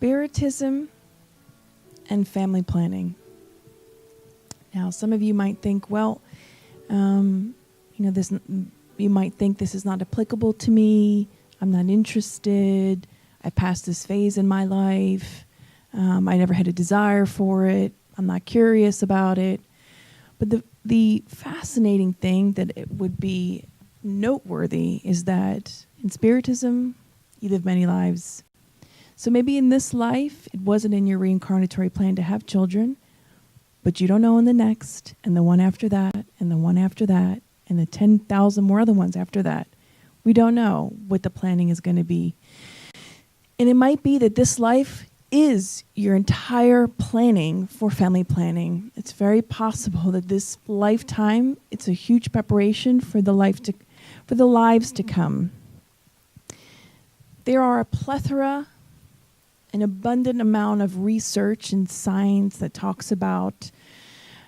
Spiritism and family planning. Now, some of you might think, well, you might think this is not applicable to me. I'm not interested. I passed this phase in my life. I never had a desire for it. I'm not curious about it. But the fascinating thing that it would be noteworthy is that in Spiritism, you live many lives. So maybe in this life, it wasn't in your reincarnatory plan to have children, but you don't know in the next, and the one after that, and the one after that, and the 10,000 more other ones after that. We don't know what the planning is going to be. And it might be that this life is your entire planning for family planning. It's very possible that this lifetime, it's a huge preparation for the lives to come. There are a plethora, an abundant amount of research and science that talks about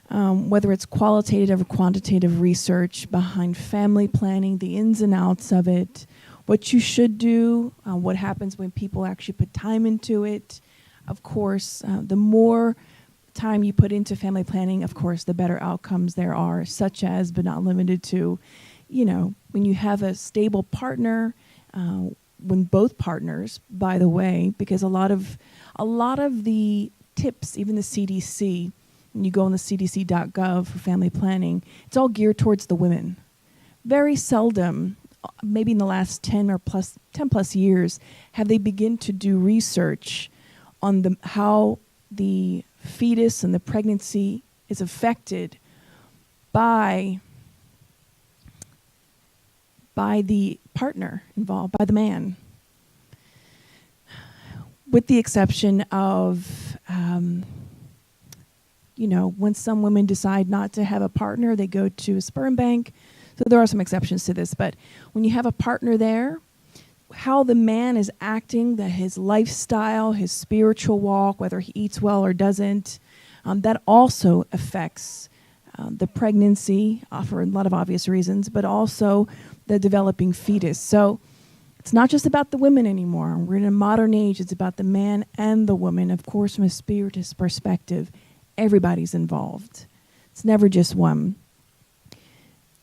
whether it's qualitative or quantitative research behind family planning, the ins and outs of it, what you should do, what happens when people actually put time into it. Of course, the more time you put into family planning, of course, the better outcomes there are, such as, but not limited to, when you have a stable partner, when both partners, by the way, because a lot of the tips, even the CDC, when you go on the cdc.gov for family planning, it's all geared towards the women. Very seldom, maybe in the last 10 plus years, have they begin to do research on how the fetus and the pregnancy is affected by the partner involved, by the man. With the exception of, when some women decide not to have a partner, they go to a sperm bank. So there are some exceptions to this, but when you have a partner there, how the man is acting, his lifestyle, his spiritual walk, whether he eats well or doesn't, that also affects the pregnancy for a lot of obvious reasons, but also the developing fetus. So it's not just about the women anymore. We're in a modern age. It's about the man and the woman. Of course, from a spiritist perspective, everybody's involved. It's never just one.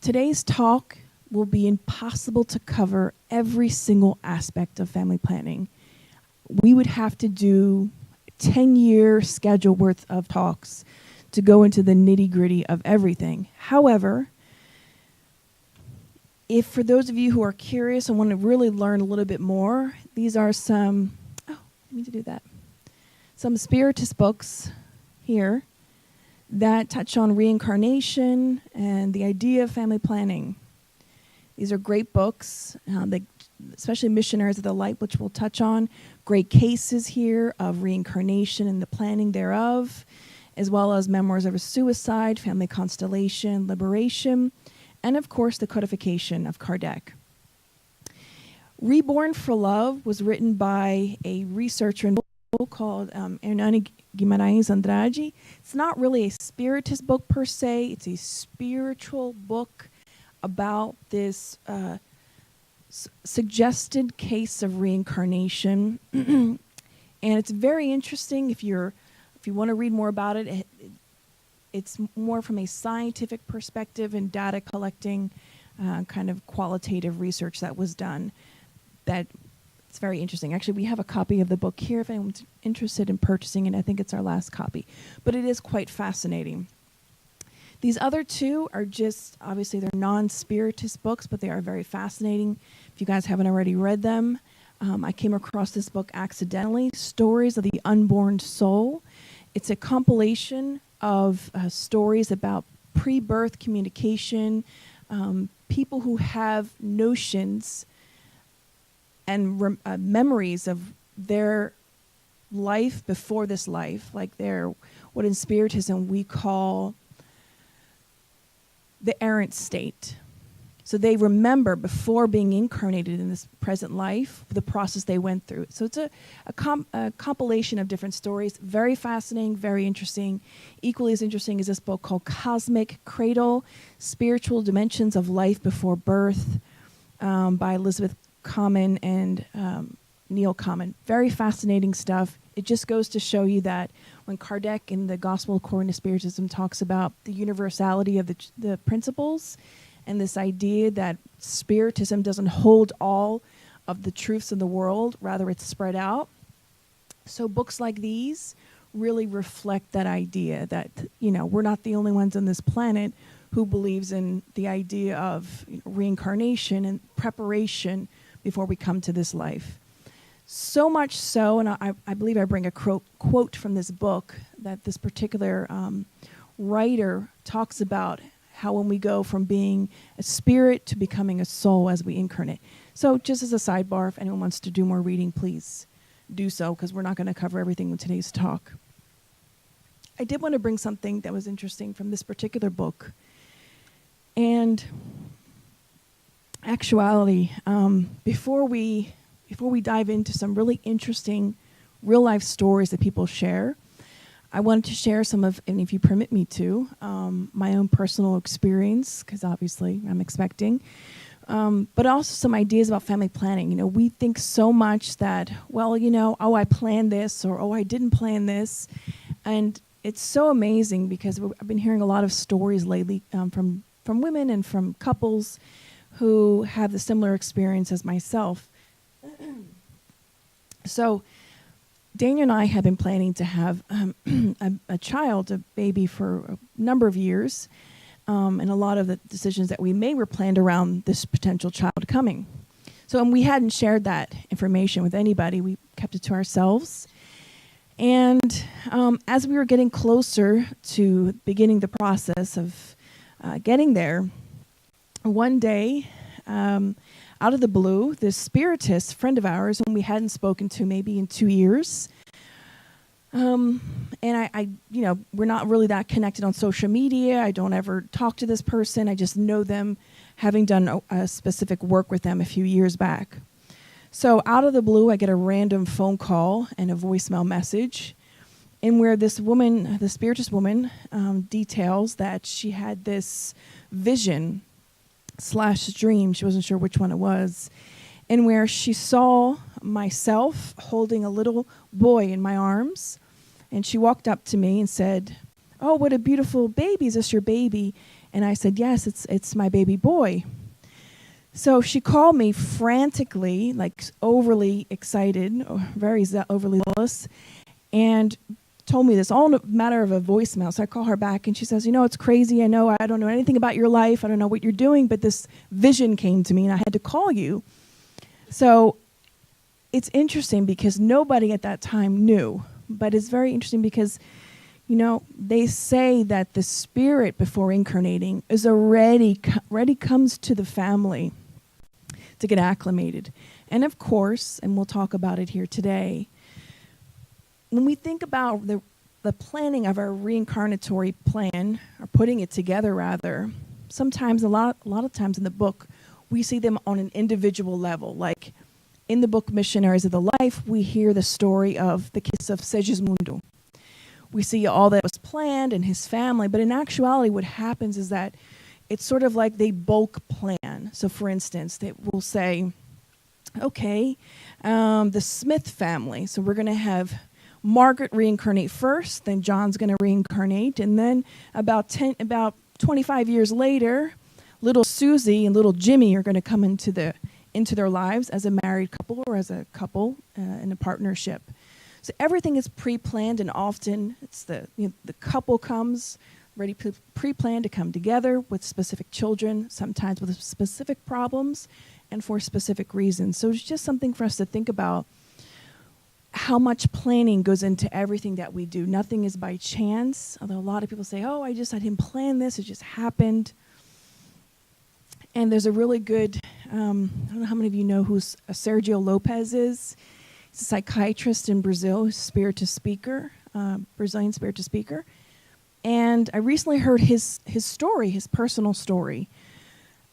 Today's talk will be impossible to cover every single aspect of family planning. We would have to do a 10-year schedule worth of talks to go into the nitty-gritty of everything. However, if for those of you who are curious and want to really learn a little bit more, these are some Spiritist books here that touch on reincarnation and the idea of family planning. These are great books, especially Missionaries of the Light, which we'll touch on. Great cases here of reincarnation and the planning thereof, as well as Memoirs of a Suicide, Family Constellation, Liberation, and of course the Codification of Kardec. Reborn for Love was written by a researcher called Hernani Guimarães Andrade. It's not really a spiritist book per se. It's a spiritual book about this suggested case of reincarnation. And it's very interesting. If you want to read more about it, it's more from a scientific perspective and data collecting kind of qualitative research that was done. That it's very interesting. Actually, we have a copy of the book here if anyone's interested in purchasing it. I think it's our last copy. But it is quite fascinating. These other two are just, obviously, they're non-spiritist books, but they are very fascinating. If you guys haven't already read them, I came across this book accidentally, Stories of the Unborn Soul. It's a compilation of stories about pre-birth communication, people who have notions and memories of their life before this life, like what in Spiritism we call the errant state. So they remember before being incarnated in this present life, the process they went through. So it's a compilation of different stories. Very fascinating, very interesting. Equally as interesting is this book called Cosmic Cradle, Spiritual Dimensions of Life Before Birth by Elizabeth Common and Neil Kamen. Very fascinating stuff. It just goes to show you that when Kardec in the Gospel According to Spiritism talks about the universality of the principles and this idea that Spiritism doesn't hold all of the truths in the world, rather it's spread out. So books like these really reflect that idea that, we're not the only ones on this planet who believes in the idea of reincarnation and preparation before we come to this life. So much so, and I believe I bring a quote from this book that this particular writer talks about how when we go from being a spirit to becoming a soul as we incarnate. So just as a sidebar, if anyone wants to do more reading, please do so, because we're not going to cover everything in today's talk. I did want to bring something that was interesting from this particular book. And actuality, before we dive into some really interesting real-life stories that people share, I wanted to share some of, and if you permit me to, my own personal experience, because obviously I'm expecting, but also some ideas about family planning. We think so much that, I planned this, or I didn't plan this. And it's so amazing because I've been hearing a lot of stories lately from women and from couples who have the similar experience as myself. So Daniel and I have been planning to have a child, a baby, for a number of years. And a lot of the decisions that we made were planned around this potential child coming. So and we hadn't shared that information with anybody. We kept it to ourselves. And as we were getting closer to beginning the process of getting there, one day, out of the blue, this spiritist friend of ours, whom we hadn't spoken to maybe in 2 years, and I we're not really that connected on social media. I don't ever talk to this person. I just know them, having done a specific work with them a few years back. So out of the blue, I get a random phone call and a voicemail message, and where this woman, the spiritist woman, details that she had this vision / dream, she wasn't sure which one it was, and where she saw myself holding a little boy in my arms, and she walked up to me and said, "Oh, what a beautiful baby. Is this your baby?" And I said, "Yes, it's my baby boy." So she called me frantically, like overly excited, or very overly zealous, and told me this all in a matter of a voicemail. So I call her back, and she says, "It's crazy. I know I don't know anything about your life. I don't know what you're doing, but this vision came to me, and I had to call you." So it's interesting because nobody at that time knew, but it's very interesting because, they say that the spirit before incarnating is already comes to the family to get acclimated. And of course, and we'll talk about it here today, when we think about the planning of our reincarnatory plan, or putting it together rather, sometimes a lot of times in the book, we see them on an individual level. Like in the book Missionaries of the Life, we hear the story of the case of Segismundo. We see all that was planned and his family, but in actuality what happens is that it's sort of like they bulk plan. So for instance, they will say, okay, the Smith family, so we're going to have Margaret reincarnate first, then John's going to reincarnate, and then about 25 years later, little Susie and little Jimmy are going to come into their lives as a married couple or as a couple in a partnership. So everything is pre-planned, and often it's the couple comes ready pre-planned to come together with specific children, sometimes with specific problems and for specific reasons. So it's just something for us to think about. How much planning goes into everything that we do. Nothing is by chance, although a lot of people say, "Oh, I didn't plan this, it just happened." And there's a really good, I don't know how many of you know who Sergio Lopez is. He's a psychiatrist in Brazil, a spiritist speaker, Brazilian spiritist speaker. And I recently heard his story, his personal story.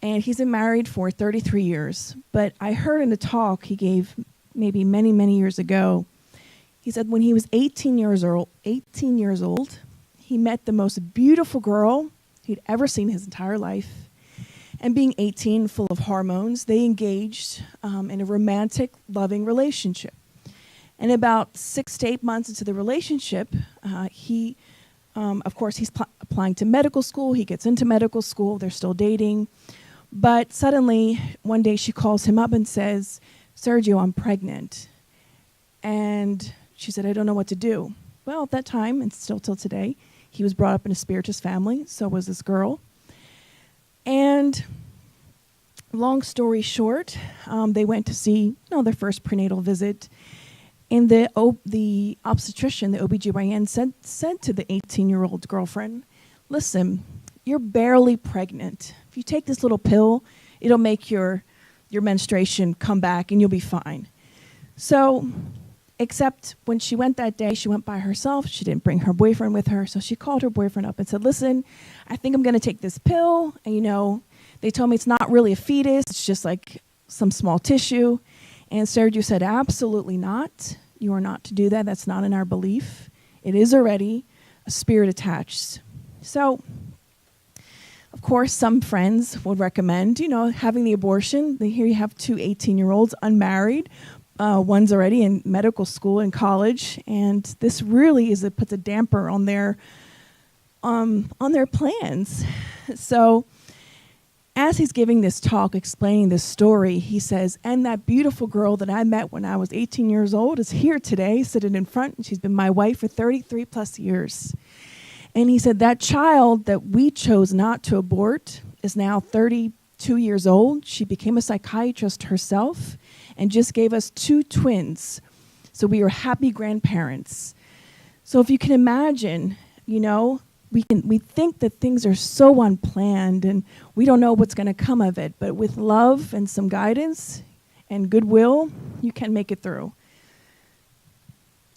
And he's been married for 33 years. But I heard in a talk he gave maybe many, many years ago, he said when he was 18 years old, he met the most beautiful girl he'd ever seen his entire life. And being 18, full of hormones, they engaged in a romantic, loving relationship. And about 6 to 8 months into the relationship, of course, he's applying to medical school. He gets into medical school. They're still dating. But suddenly, one day she calls him up and says, "Sergio, I'm pregnant." And she said, "I don't know what to do." Well, at that time, and still till today, he was brought up in a Spiritist family. So was this girl. And long story short, they went to see their first prenatal visit. And the obstetrician, the OBGYN, said to the 18-year-old girlfriend, "Listen, you're barely pregnant. If you take this little pill, it'll make your menstruation come back and you'll be fine." So, except when she went that day, she went by herself. She didn't bring her boyfriend with her. So she called her boyfriend up and said, "Listen, I think I'm going to take this pill. And, they told me it's not really a fetus. It's just like some small tissue." And Sergio said, "Absolutely not. You are not to do that. That's not in our belief. It is already a spirit attached." So, of course, some friends would recommend, having the abortion. Here you have 2 18-year-olds unmarried. One's already in medical school and college. And this really puts a damper on their plans. So, as he's giving this talk, explaining this story, he says, "And that beautiful girl that I met when I was 18 years old is here today, sitting in front, and she's been my wife for 33 plus years." And he said, "That child that we chose not to abort is now 32 years old. She became a psychiatrist herself and just gave us 2 twins. So we are happy grandparents." So if you can imagine, we think that things are so unplanned and we don't know what's going to come of it. But with love and some guidance and goodwill, you can make it through.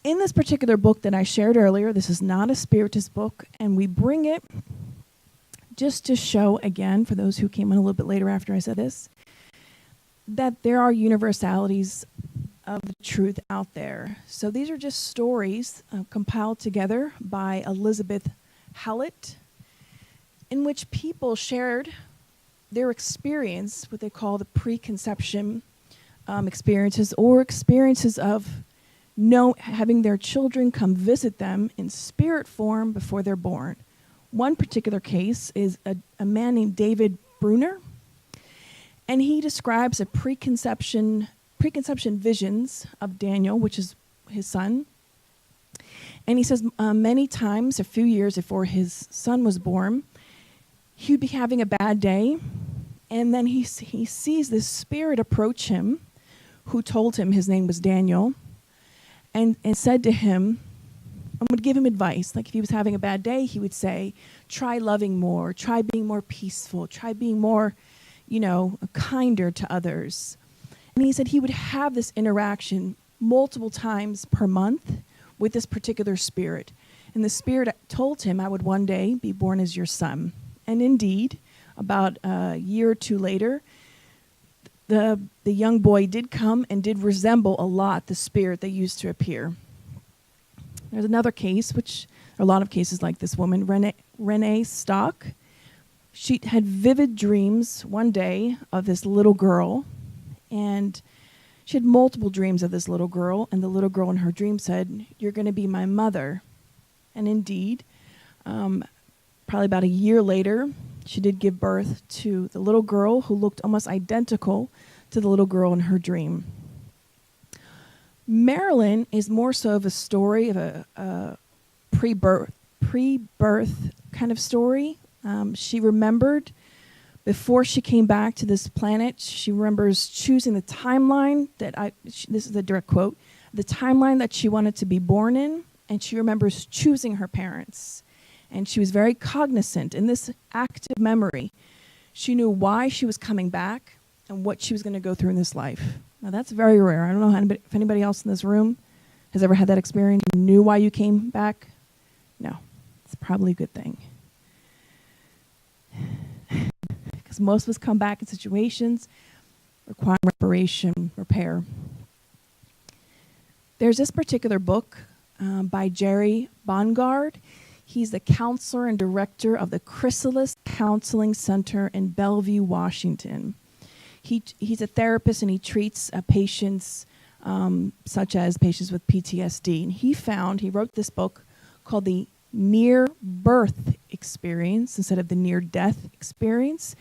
In this particular book that I shared earlier, this is not a Spiritist book, and we bring it just to show, again, for those who came in a little bit later after I said this, that there are universalities of the truth out there. So these are just stories compiled together by Elizabeth Hallett, in which people shared their experience, what they call the preconception experiences, or experiences of having their children come visit them in spirit form before they're born. One particular case is a man named David Bruner, and he describes a preconception visions of Daniel, which is his son. And he says many times, a few years before his son was born, he'd be having a bad day, and then he sees this spirit approach him, who told him his name was Daniel, and said to him, and would give him advice. Like if he was having a bad day, he would say, "Try loving more, try being more peaceful, try being more, kinder to others." And he said he would have this interaction multiple times per month with this particular spirit. And the spirit told him, "I would one day be born as your son." And indeed, about a year or 2 later, the young boy did come and did resemble a lot the spirit that used to appear. There's another case, which there are a lot of cases like this woman, Renee Stock. She had vivid dreams one day of this little girl, and she had multiple dreams of this little girl, and the little girl in her dream said, "You're going to be my mother." And indeed, probably about a year later, she did give birth to the little girl who looked almost identical to the little girl in her dream. Marilyn is more so of a story of a pre-birth kind of story. She remembered before she came back to this planet, she remembers choosing the timeline this is a direct quote, the timeline that she wanted to be born in, and she remembers choosing her parents. And she was very cognizant in this active memory. She knew why she was coming back and what she was going to go through in this life. Now, that's very rare. I don't know if anybody else in this room has ever had that experience. You knew why you came back? No. It's probably a good thing. Because most of us come back in situations requiring repair. There's this particular book by Jerry Bongard. He's the counselor and director of the Chrysalis Counseling Center in Bellevue, Washington. He's a therapist, and he treats patients such as patients with PTSD. And he wrote this book called The Near Birth Experience instead of the Near Death Experience,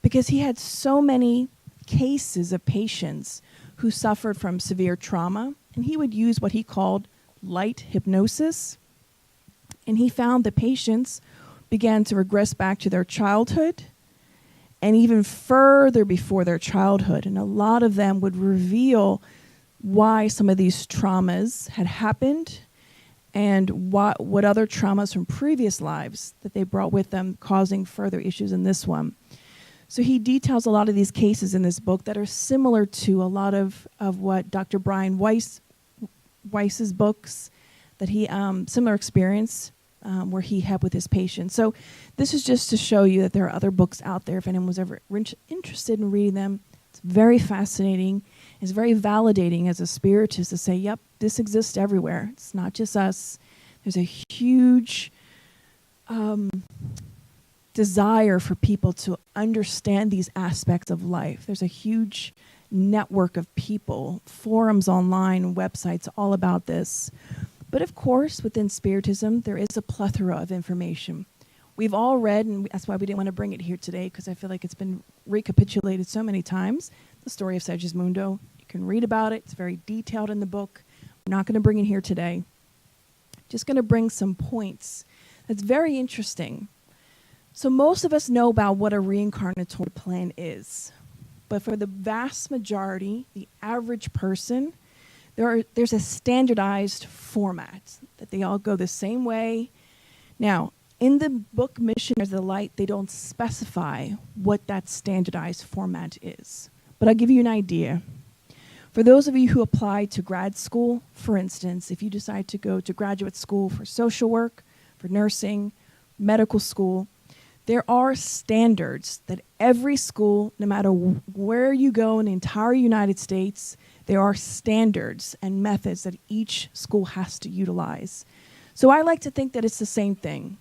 because he had so many cases of patients who suffered from severe trauma, and he would use what he called light hypnosis. And he found the patients began to regress back to their childhood and even further before their childhood. And a lot of them would reveal why some of these traumas had happened and what other traumas from previous lives that they brought with them causing further issues in this one. So he details a lot of these cases in this book that are similar to a lot of what Dr. Brian Weiss's books, that he similar experience where he had with his patients. So this is just to show you that there are other books out there if anyone was ever interested in reading them. It's very fascinating. It's very validating as a spiritist to say, yep, this exists everywhere. It's not just us. There's a huge desire for people to understand these aspects of life. There's a huge network of people, forums online, websites, all about this. But of course, within Spiritism, there is a plethora of information. We've all read, and that's why we didn't want to bring it here today, because I feel like it's been recapitulated so many times, the story of Segismundo. You can read about it. It's very detailed in the book. I'm not going to bring it here today. Just going to bring some points. That's very interesting. So most of us know about what a reincarnatory plan is. But for the vast majority, the average person, there's a standardized format that they all go the same way. Now, in the book Missionaries of the Light, they don't specify what that standardized format is. But I'll give you an idea. For those of you who apply to grad school, for instance, if you decide to go to graduate school for social work, for nursing, medical school, there are standards that every school, no matter where you go in the entire United States, there are standards and methods that each school has to utilize. So I like to think that it's the same thing.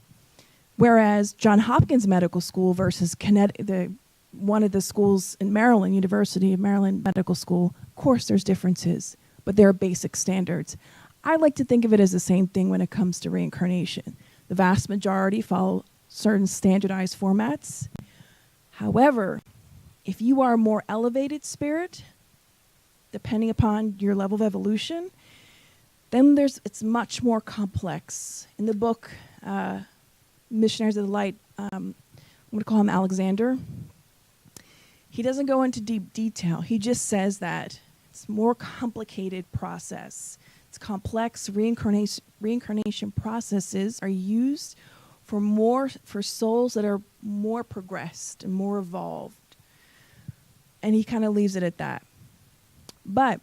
Whereas Johns Hopkins Medical School versus one of the schools in Maryland, University of Maryland Medical School, of course there's differences, but there are basic standards. I like to think of it as the same thing when it comes to reincarnation. The vast majority follow certain standardized formats. However, if you are a more elevated spirit, depending upon your level of evolution, then it's much more complex. In the book, Missionaries of the Light, I'm going to call him Alexander. He doesn't go into deep detail. He just says that it's a more complicated process. It's complex. Reincarnation processes are used for souls that are more progressed and more evolved. And he kind of leaves it at that. But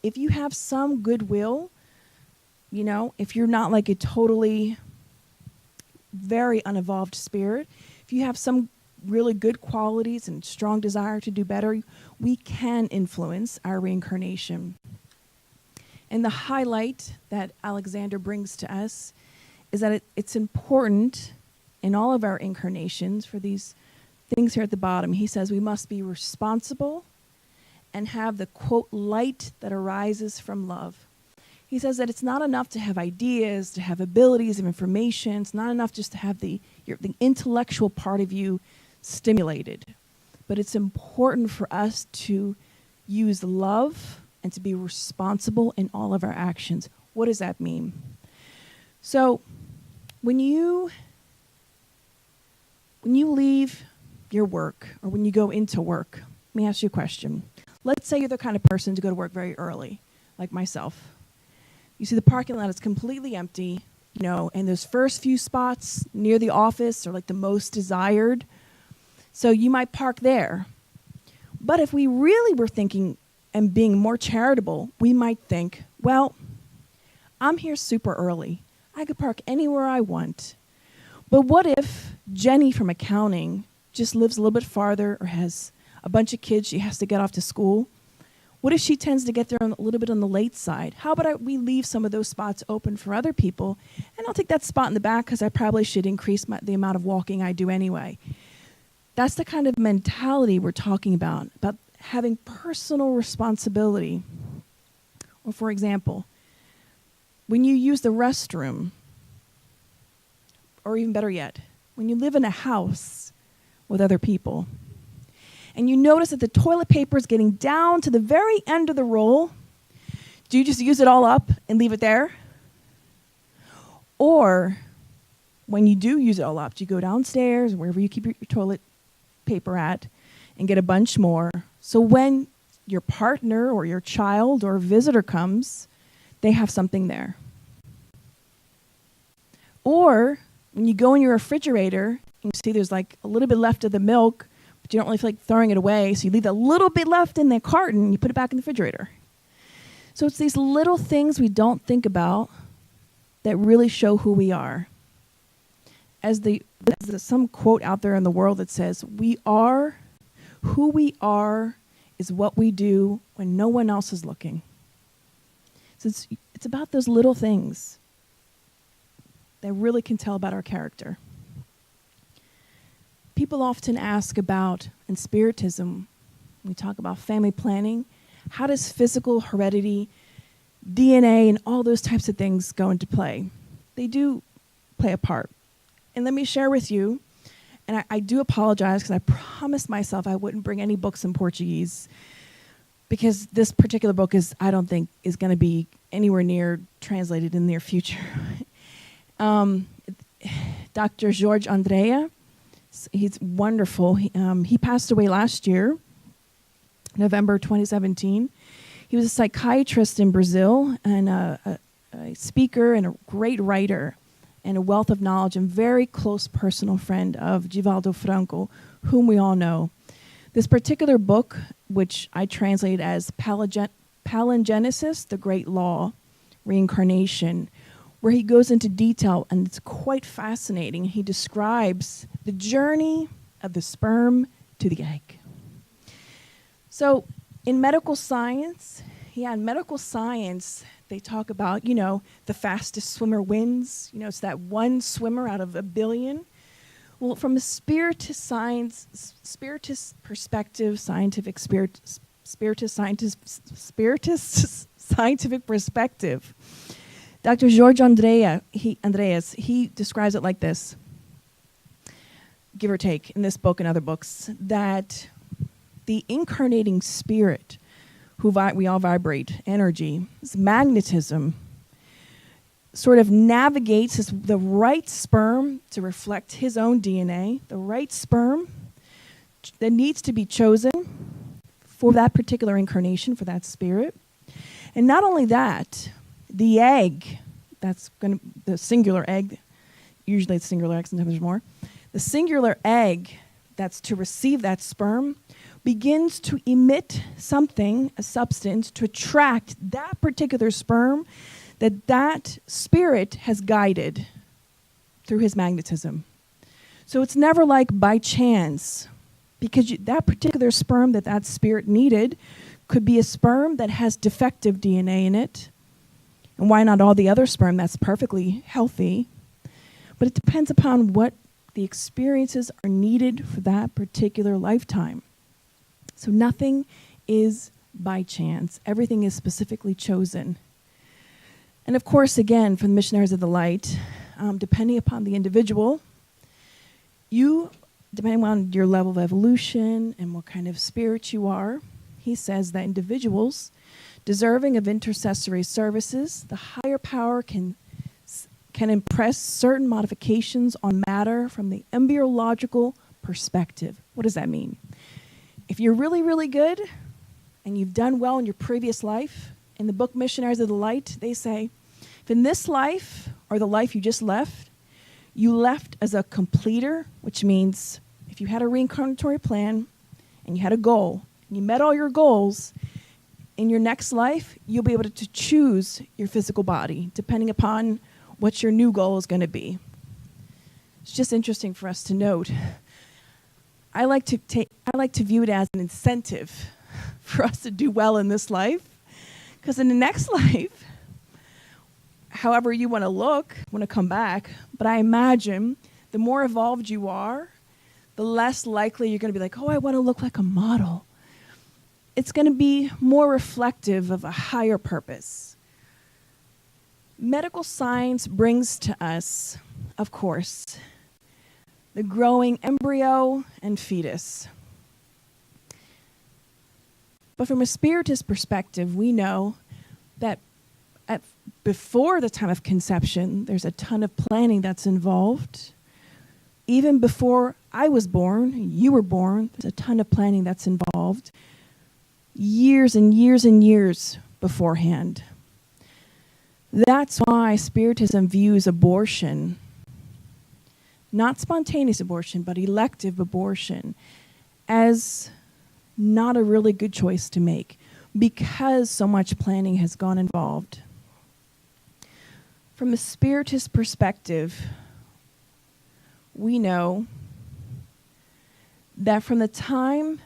if you have some goodwill, if you're not like a totally very unevolved spirit, if you have some really good qualities and strong desire to do better, we can influence our reincarnation. And the highlight that Alexander brings to us is that it's important in all of our incarnations for these things here at the bottom. He says we must be responsible and have the, quote, light that arises from love. He says that it's not enough to have ideas, to have abilities of information. It's not enough just to have the intellectual part of you stimulated. But it's important for us to use love and to be responsible in all of our actions. What does that mean? So when you leave your work or when you go into work, let me ask you a question. Let's say you're the kind of person to go to work very early, like myself. You see the parking lot is completely empty, and those first few spots near the office are like the most desired. So you might park there. But if we really were thinking and being more charitable, we might think, well, I'm here super early. I could park anywhere I want. But what if Jenny from accounting just lives a little bit farther or has a bunch of kids she has to get off to school? What if she tends to get there a little bit on the late side? How about we leave some of those spots open for other people, and I'll take that spot in the back because I probably should increase the amount of walking I do anyway. That's the kind of mentality we're talking about having personal responsibility. Or for example, when you use the restroom, or even better yet, when you live in a house with other people, and you notice that the toilet paper is getting down to the very end of the roll, do you just use it all up and leave it there? Or when you do use it all up, do you go downstairs, wherever you keep your toilet paper at, and get a bunch more, so when your partner or your child or visitor comes, they have something there? Or when you go in your refrigerator and you see there's like a little bit left of the milk, but you don't really feel like throwing it away, so you leave that little bit left in the carton and you put it back in the refrigerator. So it's these little things we don't think about that really show who we are. As there's some quote out there in the world that says, who we are is what we do when no one else is looking. So it's about those little things that really can tell about our character. People often ask about, in Spiritism, when we talk about family planning, how does physical heredity, DNA, and all those types of things go into play? They do play a part. And let me share with you, and I do apologize because I promised myself I wouldn't bring any books in Portuguese, because this particular book I don't think is going to be anywhere near translated in the near future. Dr. Jorge Andrea, he's wonderful. He passed away last year, November 2017. He was a psychiatrist in Brazil and a speaker and a great writer and a wealth of knowledge and very close personal friend of Divaldo Franco, whom we all know. This particular book, which I translate as Palingenesis, the Great Law, Reincarnation, where he goes into detail, and it's quite fascinating. He describes the journey of the sperm to the egg. So in medical science, they talk about, the fastest swimmer wins. It's that one swimmer out of a billion. Well, from a spiritist perspective, scientific perspective, Dr. Jorge Andreas, he describes it like this, give or take, in this book and other books, that the incarnating spirit, who we all vibrate, energy, this magnetism, sort of navigates the right sperm to reflect his own DNA, the right sperm that needs to be chosen for that particular incarnation, for that spirit. And not only that, the egg, the singular egg, usually it's singular egg, sometimes there's more, the singular egg that's to receive that sperm begins to emit something, a substance, to attract that particular sperm that spirit has guided through his magnetism. So it's never like by chance, because that particular sperm that spirit needed could be a sperm that has defective DNA in it. And why not all the other sperm that's perfectly healthy? But it depends upon what the experiences are needed for that particular lifetime. So nothing is by chance. Everything is specifically chosen. And of course, again, from the Missionaries of the Light, depending upon the individual, depending on your level of evolution and what kind of spirit you are, he says that individuals deserving of intercessory services, the higher power can impress certain modifications on matter from the embryological perspective. What does that mean? If you're really, really good and you've done well in your previous life, in the book Missionaries of the Light, they say, if in this life or the life you just left, you left as a completer, which means if you had a reincarnatory plan and you had a goal and you met all your goals, in your next life, you'll be able to choose your physical body depending upon what your new goal is going to be. It's just interesting for us to note. I like to view it as an incentive for us to do well in this life. Because in the next life, however you want to look, want to come back, but I imagine the more evolved you are, the less likely you're going to be like, oh, I want to look like a model. It's going to be more reflective of a higher purpose. Medical science brings to us, of course, the growing embryo and fetus. But from a Spiritist perspective, we know that before the time of conception, there's a ton of planning that's involved. Even before I was born, you were born, there's a ton of planning that's involved. Years and years and years beforehand. That's why Spiritism views abortion, not spontaneous abortion, but elective abortion, as not a really good choice to make because so much planning has gone involved. From a Spiritist perspective, we know that from the time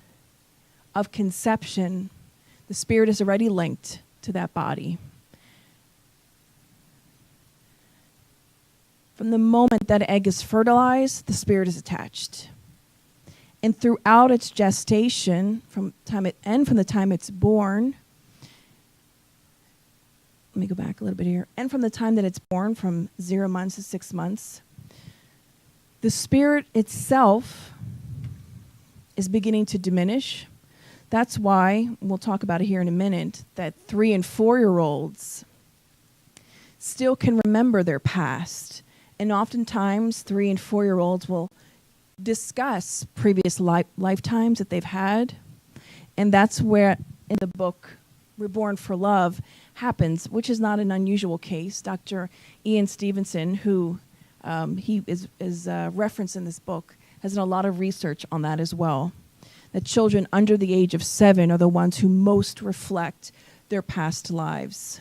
of conception, the spirit is already linked to that body. From the moment that egg is fertilized, the spirit is attached. And throughout its gestation, from the time it's born, let me go back a little bit here, and from the time that it's born, from 0 months to 6 months, the spirit itself is beginning to diminish. That's why, we'll talk about it here in a minute, that 3 and 4-year-olds still can remember their past. And oftentimes, 3 and 4-year-olds will discuss previous lifetimes that they've had. And that's where, in the book, We're Born for Love, happens, which is not an unusual case. Dr. Ian Stevenson, who he is referenced in this book, has done a lot of research on that as well. That children under the age of 7 are the ones who most reflect their past lives.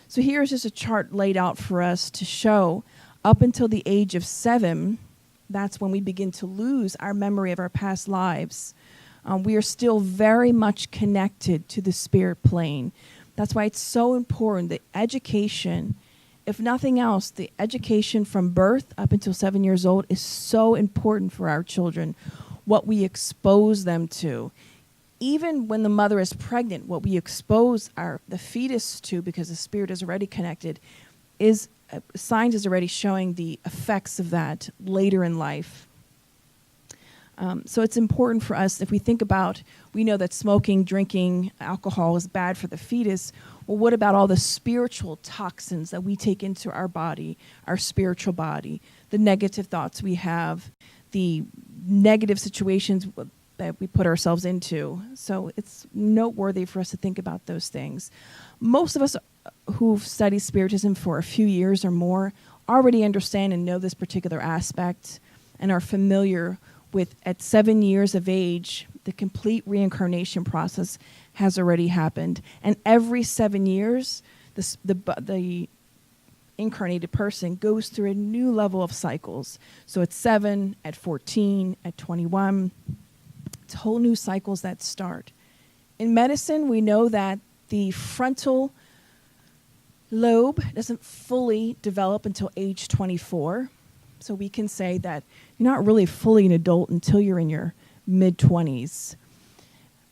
So here's just a chart laid out for us to show up until the age of 7, that's when we begin to lose our memory of our past lives. We are still very much connected to the spirit plane. That's why it's so important that education, if nothing else, the education from birth up until 7 years old is so important for our children. What we expose them to. Even when the mother is pregnant, what we expose the fetus to, because the spirit is already connected, is science is already showing the effects of that later in life. So it's important for us, if we think about, we know that smoking, drinking, alcohol is bad for the fetus. Well, what about all the spiritual toxins that we take into our body, our spiritual body, the negative thoughts we have, the negative situations that we put ourselves into? So it's noteworthy for us to think about those things. Most of us who've studied Spiritism for a few years or more already understand and know this particular aspect and are familiar with, at 7 years of age, the complete reincarnation process has already happened. And every 7 years, the incarnated person goes through a new level of cycles. So at 7, at 14, at 21, it's whole new cycles that start. In medicine, we know that the frontal lobe doesn't fully develop until age 24. So we can say that you're not really fully an adult until you're in your mid-20s.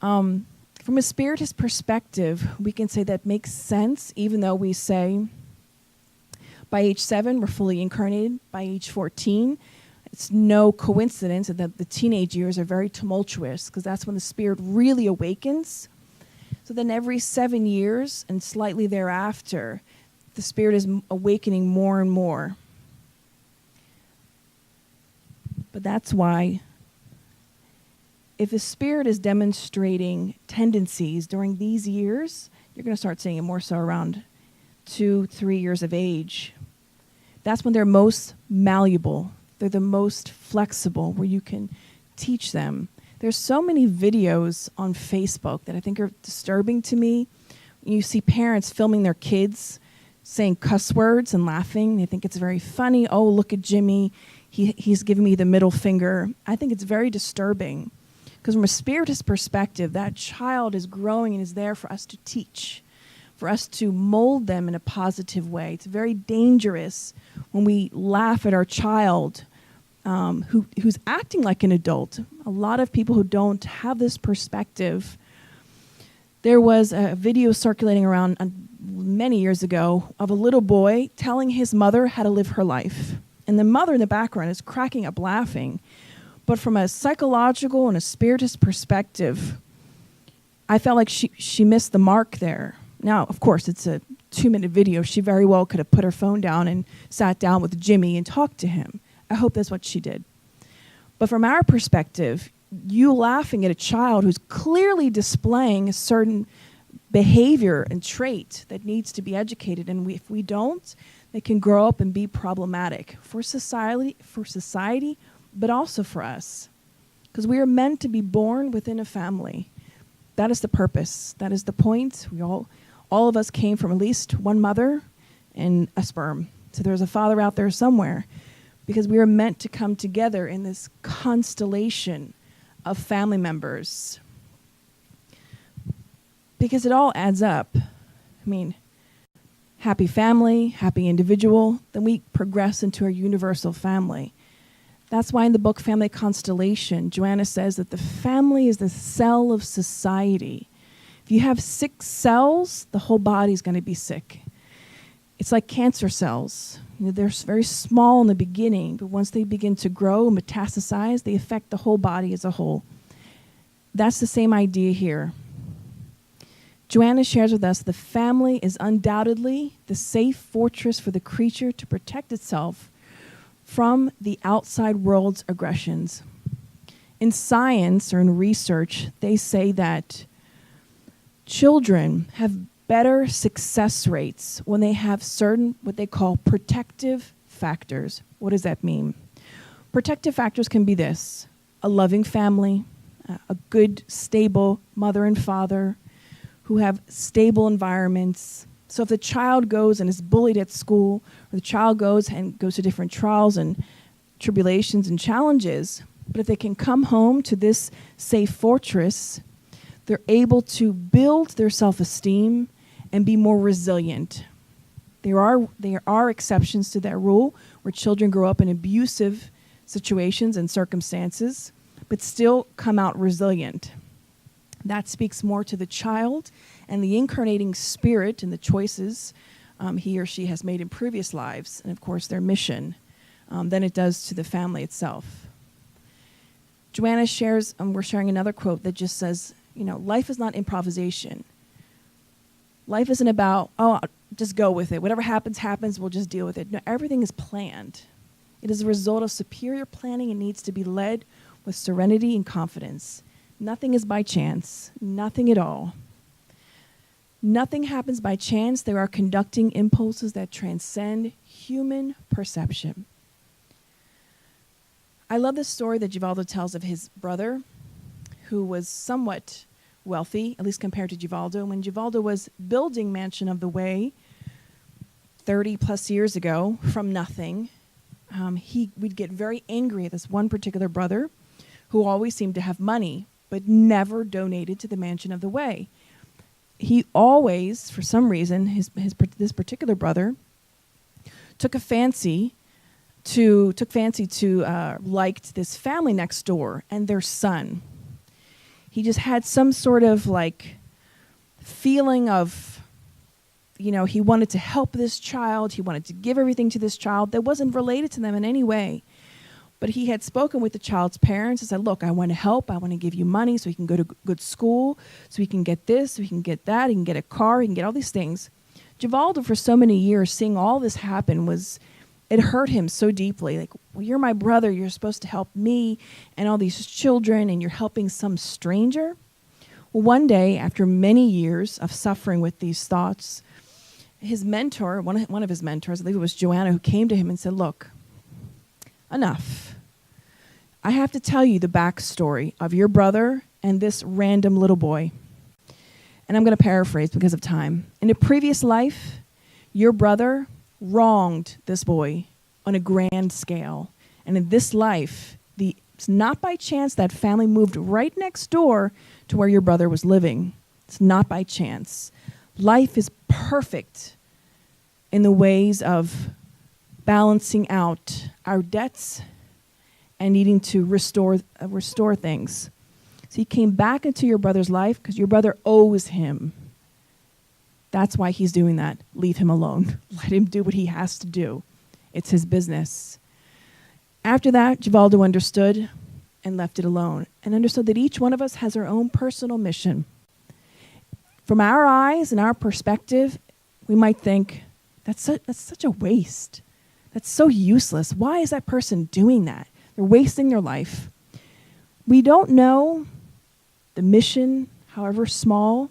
From a Spiritist perspective, we can say that makes sense, even though we say by age 7, we're fully incarnated. By age 14, it's no coincidence that the teenage years are very tumultuous, because that's when the spirit really awakens. So then every 7 years and slightly thereafter, the spirit is awakening more and more. But that's why, if the spirit is demonstrating tendencies during these years, you're going to start seeing it more so around 2-3 years of age. That's when they're most malleable. They're the most flexible, where you can teach them. There's so many videos on Facebook that I think are disturbing to me. You see parents filming their kids saying cuss words and laughing. They think it's very funny. Oh, look at Jimmy. He's giving me the middle finger. I think it's very disturbing. Because from a Spiritist perspective, that child is growing and is there for us to teach, for us to mold them in a positive way. It's very dangerous when we laugh at our child who's acting like an adult. A lot of people who don't have this perspective. There was a video circulating around many years ago of a little boy telling his mother how to live her life. And the mother in the background is cracking up laughing. But from a psychological and a Spiritist perspective, I felt like she missed the mark there. Now, of course, it's a 2-minute video. She very well could have put her phone down and sat down with Jimmy and talked to him. I hope that's what she did. But from our perspective, you laughing at a child who's clearly displaying a certain behavior and trait that needs to be educated, and if we don't, they can grow up and be problematic for society, but also for us. Because we are meant to be born within a family. That is the purpose. That is the point. All of us came from at least one mother and a sperm. So there's a father out there somewhere. Because we are meant to come together in this constellation of family members. Because it all adds up. I mean, happy family, happy individual, then we progress into a universal family. That's why in the book Family Constellation, Joanna says that the family is the cell of society. If you have sick cells, the whole body is going to be sick. It's like cancer cells. They're very small in the beginning, but once they begin to grow and metastasize, they affect the whole body as a whole. That's the same idea here. Joanna shares with us the family is undoubtedly the safe fortress for the creature to protect itself from the outside world's aggressions. In science or in research, they say that children have better success rates when they have certain, what they call protective factors. What does that mean? Protective factors can be this: a loving family, a good, stable mother and father who have stable environments. So if the child goes and is bullied at school, or the child goes to different trials and tribulations and challenges, but if they can come home to this safe fortress, they're able to build their self-esteem and be more resilient. There are exceptions to that rule where children grow up in abusive situations and circumstances, but still come out resilient. That speaks more to the child and the incarnating spirit and the choices he or she has made in previous lives, and of course their mission, than it does to the family itself. Joanna shares, we're sharing another quote that just says, life is not improvisation. Life isn't about, just go with it. Whatever happens, happens, we'll just deal with it. No, everything is planned. It is a result of superior planning and needs to be led with serenity and confidence. Nothing is by chance, nothing at all. Nothing happens by chance. There are conducting impulses that transcend human perception. I love the story that Givaldo tells of his brother, who was somewhat wealthy, at least compared to Givaldo. When Givaldo was building Mansion of the Way 30 plus years ago from nothing, we'd get very angry at this one particular brother who always seemed to have money, but never donated to the Mansion of the Way. He always, for some reason, this particular brother took fancy to liked this family next door and their son. He just had some sort of feeling of, he wanted to help this child. He wanted to give everything to this child that wasn't related to them in any way. But he had spoken with the child's parents and said, look, I want to help. I want to give you money so he can go to good school, so he can get this, so he can get that, he can get a car, he can get all these things. Givaldo, for so many years, seeing all this happen, it hurt him so deeply. Well, you're my brother, you're supposed to help me and all these children, and you're helping some stranger? Well, one day, after many years of suffering with these thoughts, his mentor, one of his mentors, I believe it was Joanna, who came to him and said, look, enough. I have to tell you the backstory of your brother and this random little boy. And I'm going to paraphrase because of time. In a previous life, your brother wronged this boy on a grand scale. And in this life, the It's not by chance that family moved right next door to where your brother was living. It's not by chance. Life is perfect in the ways of balancing out our debts and needing to restore things. So he came back into your brother's life because your brother owes him. That's why he's doing that. Leave him alone. Let him do what he has to do. It's his business. After that, Givaldo understood and left it alone, and understood that each one of us has our own personal mission. From our eyes and our perspective, we might think, that's such a waste. That's so useless. Why is that person doing that? They're wasting their life. We don't know the mission, however small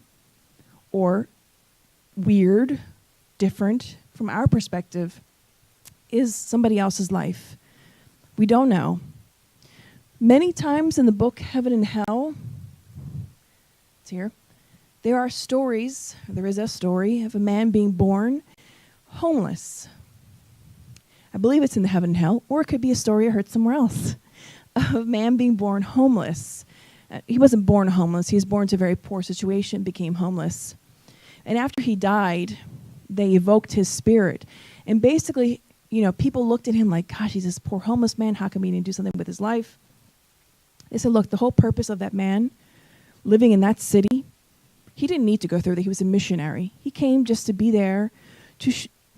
or weird, different from our perspective, is somebody else's life. We don't know. Many times in the book Heaven and Hell, it's here, there is a story of a man being born homeless. I believe it's in the Heaven and Hell, or it could be a story I heard somewhere else, of a man being born homeless. He wasn't born homeless. He was born to a very poor situation, became homeless. And after he died, they evoked his spirit. And basically, people looked at him like, gosh, he's this poor homeless man. How come he didn't do something with his life? They said, look, the whole purpose of that man living in that city, he didn't need to go through that. He was a missionary. He came just to be there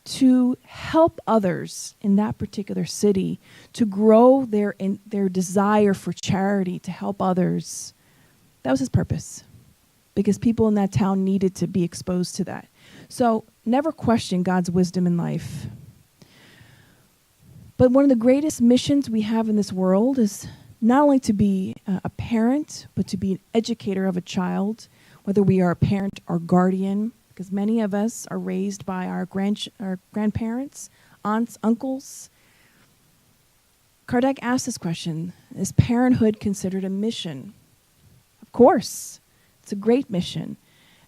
to help others in that particular city, to grow their desire for charity, to help others. That was his purpose, because people in that town needed to be exposed to that. So never question God's wisdom in life. But one of the greatest missions we have in this world is not only to be a parent, but to be an educator of a child, whether we are a parent or guardian, because many of us are raised by our grandparents, aunts, uncles. Kardec asked this question, is parenthood considered a mission? Of course, it's a great mission.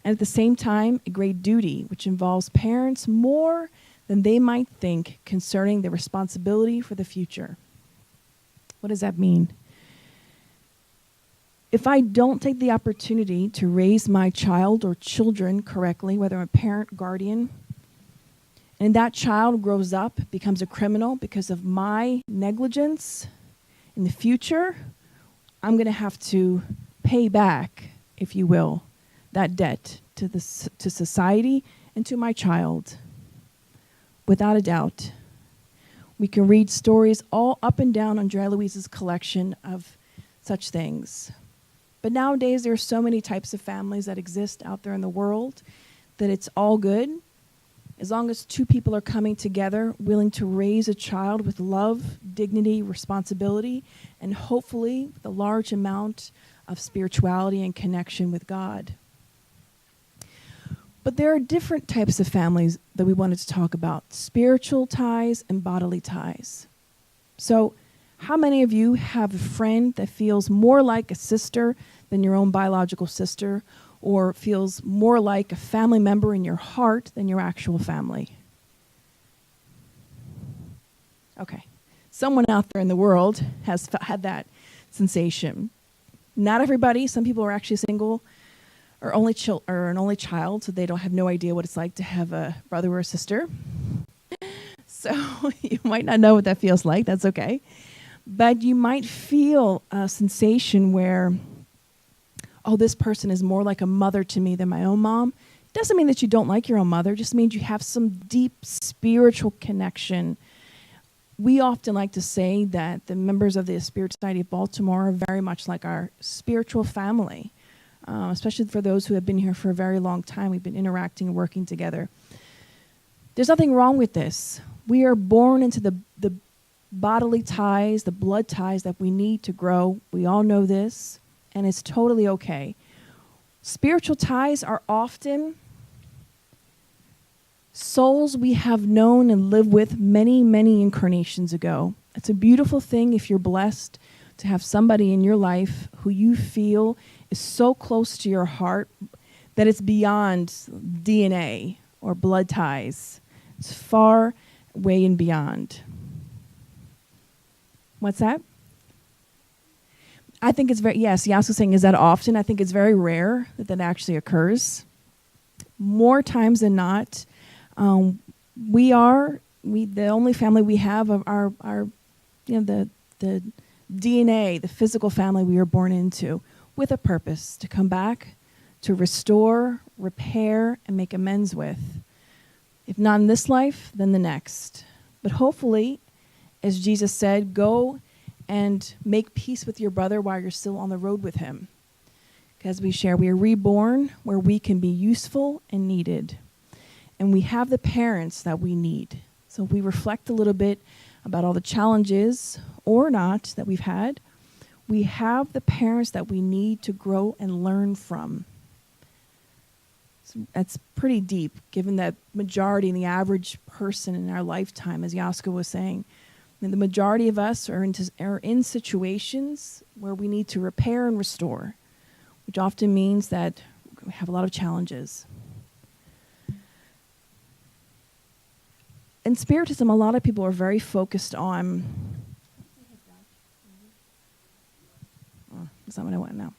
And at the same time, a great duty, which involves parents more than they might think concerning their responsibility for the future. What does that mean? If I don't take the opportunity to raise my child or children correctly, whether I'm a parent, guardian, and that child grows up, becomes a criminal because of my negligence, in the future, I'm going to have to pay back, if you will, that debt to society and to my child. Without a doubt. We can read stories all up and down Andrea Louise's collection of such things. But nowadays, there are so many types of families that exist out there in the world that it's all good. As long as two people are coming together, willing to raise a child with love, dignity, responsibility, and hopefully with a large amount of spirituality and connection with God. But there are different types of families that we wanted to talk about, spiritual ties and bodily ties. So how many of you have a friend that feels more like a sister than your own biological sister, or feels more like a family member in your heart than your actual family? Okay. Someone out there in the world has had that sensation. Not everybody. Some people are actually single or an only child, so they don't have no idea what it's like to have a brother or a sister. So you might not know what that feels like. That's okay. But you might feel a sensation where, oh, this person is more like a mother to me than my own mom. Doesn't mean that you don't like your own mother. Just means you have some deep spiritual connection. We often like to say that the members of the Spiritist Society of Baltimore are very much like our spiritual family, especially for those who have been here for a very long time. We've been interacting and working together. There's nothing wrong with this. We are born into the bodily ties, the blood ties that we need to grow. We all know this, and it's totally okay. Spiritual ties are often souls we have known and lived with many, many incarnations ago. It's a beautiful thing if you're blessed to have somebody in your life who you feel is so close to your heart that it's beyond DNA or blood ties. It's far way and beyond. What's that? I think it's very, yes, Yasu's saying, is that often? I think it's very rare that that actually occurs. More times than not, the only family we have of our the DNA, the physical family we were born into, with a purpose to come back, to restore, repair, and make amends with. If not in this life, then the next. But hopefully, as Jesus said, go and make peace with your brother while you're still on the road with him. As we share, we are reborn where we can be useful and needed. And we have the parents that we need. So if we reflect a little bit about all the challenges or not that we've had, we have the parents that we need to grow and learn from. So that's pretty deep, given that majority and the average person in our lifetime, as Yaska was saying, and the majority of us are in situations where we need to repair and restore, which often means that we have a lot of challenges. In Spiritism, a lot of people are very focused on... Oh, that's not what I want now.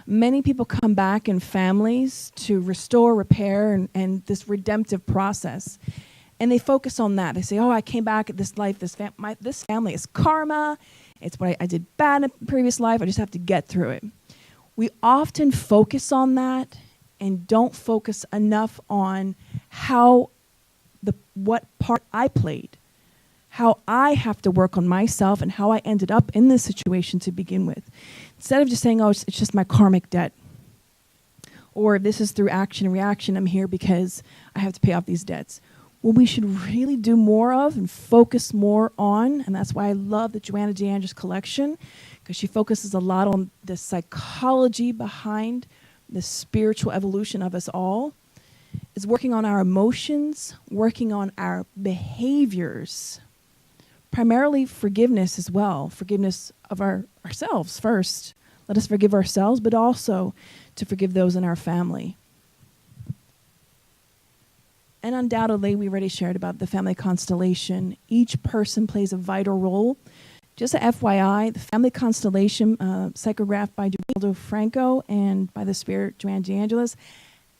Many people come back in families to restore, repair, and this redemptive process. And they focus on that. They say, oh, I came back at this life. This family is karma. It's what I did bad in a previous life. I just have to get through it. We often focus on that and don't focus enough on what part I played, how I have to work on myself, and how I ended up in this situation to begin with. Instead of just saying, oh, it's just my karmic debt, or this is through action and reaction, I'm here because I have to pay off these debts. What we should really do more of and focus more on, and that's why I love the Joanna DeAndrews collection, because she focuses a lot on the psychology behind the spiritual evolution of us all, is working on our emotions, working on our behaviors, primarily forgiveness as well, forgiveness of ourselves first. Let us forgive ourselves, but also to forgive those in our family. And undoubtedly, we already shared about the family constellation. Each person plays a vital role. Just a FYI, the family constellation, psychographed by Giancarlo Franco and by the spirit Joanna DeAndrews,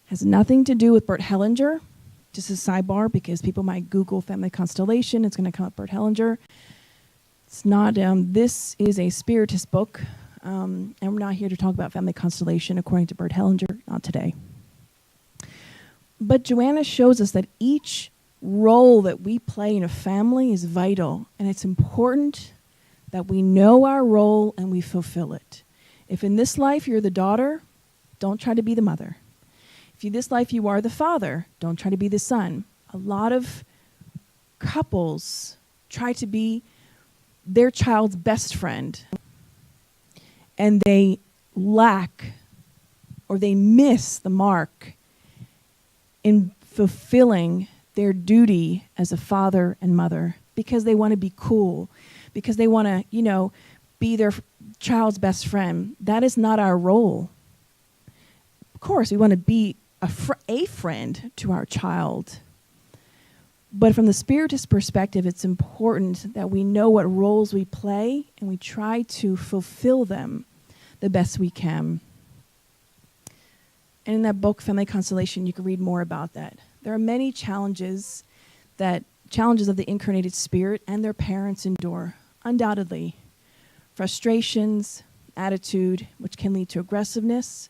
has nothing to do with Bert Hellinger. Just a sidebar, because people might Google family constellation, it's going to come up Bert Hellinger. It's not. This is a spiritist book, and we're not here to talk about family constellation according to Bert Hellinger, not today. But Joanna shows us that each role that we play in a family is vital, and it's important that we know our role and we fulfill it. If in this life you're the daughter, don't try to be the mother. If in this life you are the father, don't try to be the son. A lot of couples try to be their child's best friend, and they lack or they miss the mark in fulfilling their duty as a father and mother, because they want to be cool, because they want to, be their child's best friend. That is not our role. Of course, we want to be a friend to our child. But from the Spiritist perspective, it's important that we know what roles we play and we try to fulfill them the best we can. And in that book, Family Constellation, you can read more about that. There are many challenges of the incarnated spirit and their parents endure, undoubtedly. Frustrations, attitude, which can lead to aggressiveness,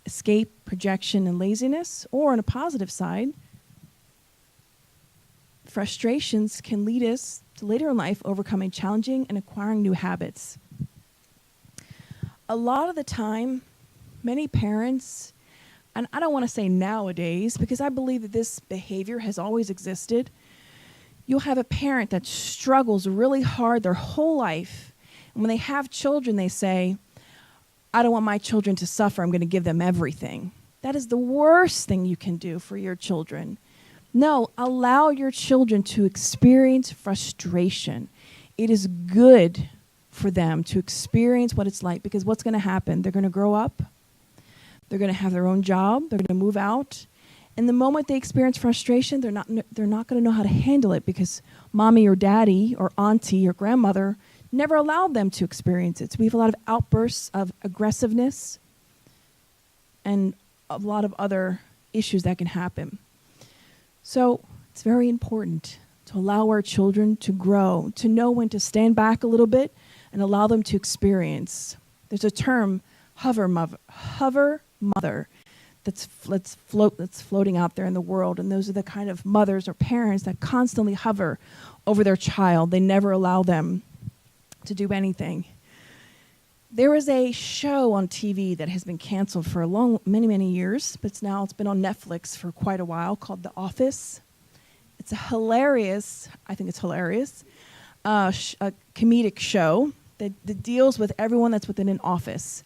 escape, projection, and laziness. Or on a positive side, frustrations can lead us to later in life overcoming challenging and acquiring new habits. A lot of the time, many parents, and I don't want to say nowadays, because I believe that this behavior has always existed. You'll have a parent that struggles really hard their whole life. And when they have children, they say, I don't want my children to suffer. I'm going to give them everything. That is the worst thing you can do for your children. No, allow your children to experience frustration. It is good for them to experience what it's like, because what's going to happen? They're going to grow up. They're going to have their own job. They're going to move out. And the moment they experience frustration, they're not going to know how to handle it, because mommy or daddy or auntie or grandmother never allowed them to experience it. So we have a lot of outbursts of aggressiveness and a lot of other issues that can happen. So it's very important to allow our children to grow, to know when to stand back a little bit and allow them to experience. There's a term, hover mother, that's floating out there in the world, and those are the kind of mothers or parents that constantly hover over their child. They never allow them to do anything. There was a show on TV that has been canceled for many years, but it's been on Netflix for quite a while, called The Office. It's a hilarious, a comedic show that deals with everyone that's within an office.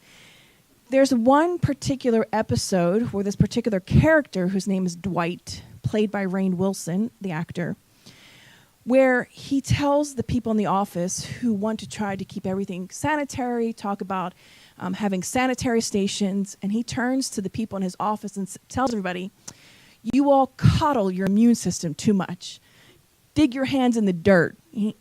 There's one particular episode where this particular character, whose name is Dwight, played by Rainn Wilson, the actor, where he tells the people in the office who want to try to keep everything sanitary, talk about having sanitary stations, and he turns to the people in his office and tells everybody, you all coddle your immune system too much. Dig your hands in the dirt.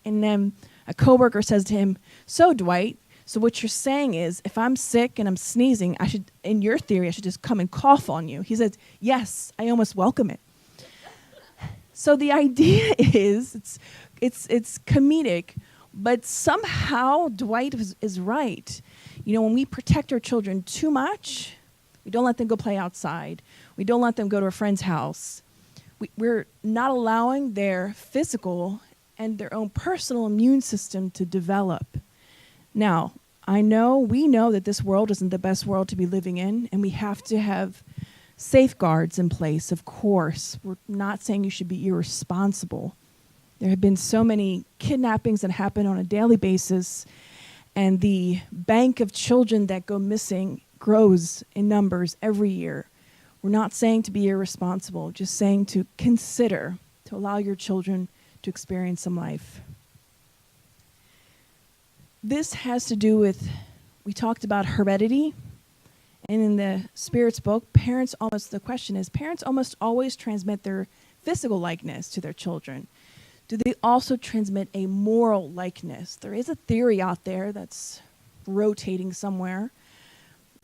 And then a coworker says to him, so Dwight, so what you're saying is, if I'm sick and I'm sneezing, in your theory, I should just come and cough on you. He says, yes, I almost welcome it. So the idea is, it's comedic, but somehow Dwight is right. You know, when we protect our children too much, we don't let them go play outside. We don't let them go to a friend's house. We're not allowing their physical and their own personal immune system to develop. Now, we know that this world isn't the best world to be living in, and we have to have safeguards in place, of course. We're not saying you should be irresponsible. There have been so many kidnappings that happen on a daily basis, and the bank of children that go missing grows in numbers every year. We're not saying to be irresponsible, just saying to consider, to allow your children to experience some life. This has to do with, we talked about heredity, and in the Spirit's book, parents almost always transmit their physical likeness to their children. Do they also transmit a moral likeness? There is a theory out there that's rotating somewhere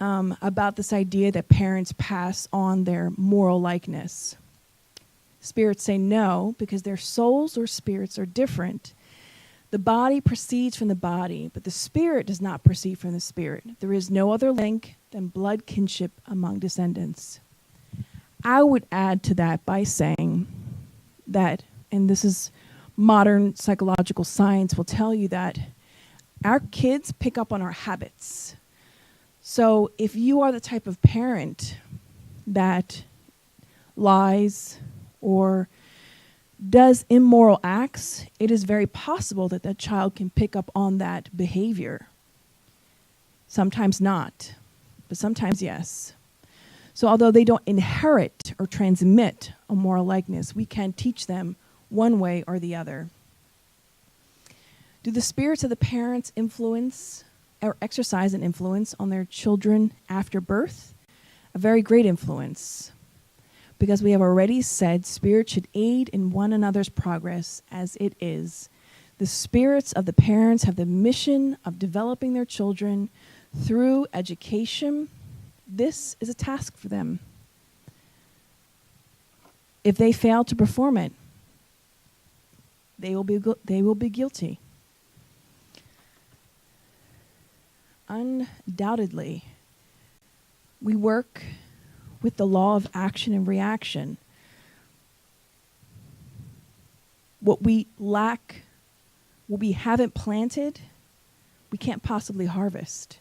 about this idea that parents pass on their moral likeness. Spirits say no, because their souls or spirits are different. The body proceeds from the body, but the spirit does not proceed from the spirit. There is no other link than blood kinship among descendants. I would add to that by saying that, and this is modern psychological science will tell you, that our kids pick up on our habits. So if you are the type of parent that lies or does immoral acts, it is very possible that that child can pick up on that behavior. Sometimes not, but sometimes yes. So although they don't inherit or transmit a moral likeness, we can teach them one way or the other. Do the spirits of the parents influence or exercise an influence on their children after birth? A very great influence. Because we have already said spirits should aid in one another's progress as it is. The spirits of the parents have the mission of developing their children through education. This is a task for them. If they fail to perform it, they will be guilty. Undoubtedly, we work with the law of action and reaction. What we lack, what we haven't planted, we can't possibly harvest.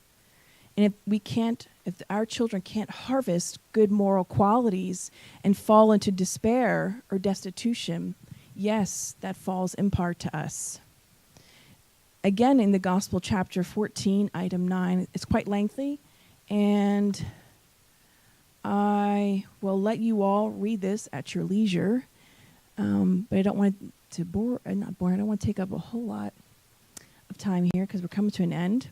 And if our children can't harvest good moral qualities and fall into despair or destitution, yes, that falls in part to us. Again, in the Gospel, chapter 14, item 9, it's quite lengthy, and I will let you all read this at your leisure, but I don't want to I don't want to take up a whole lot of time here because we're coming to an end.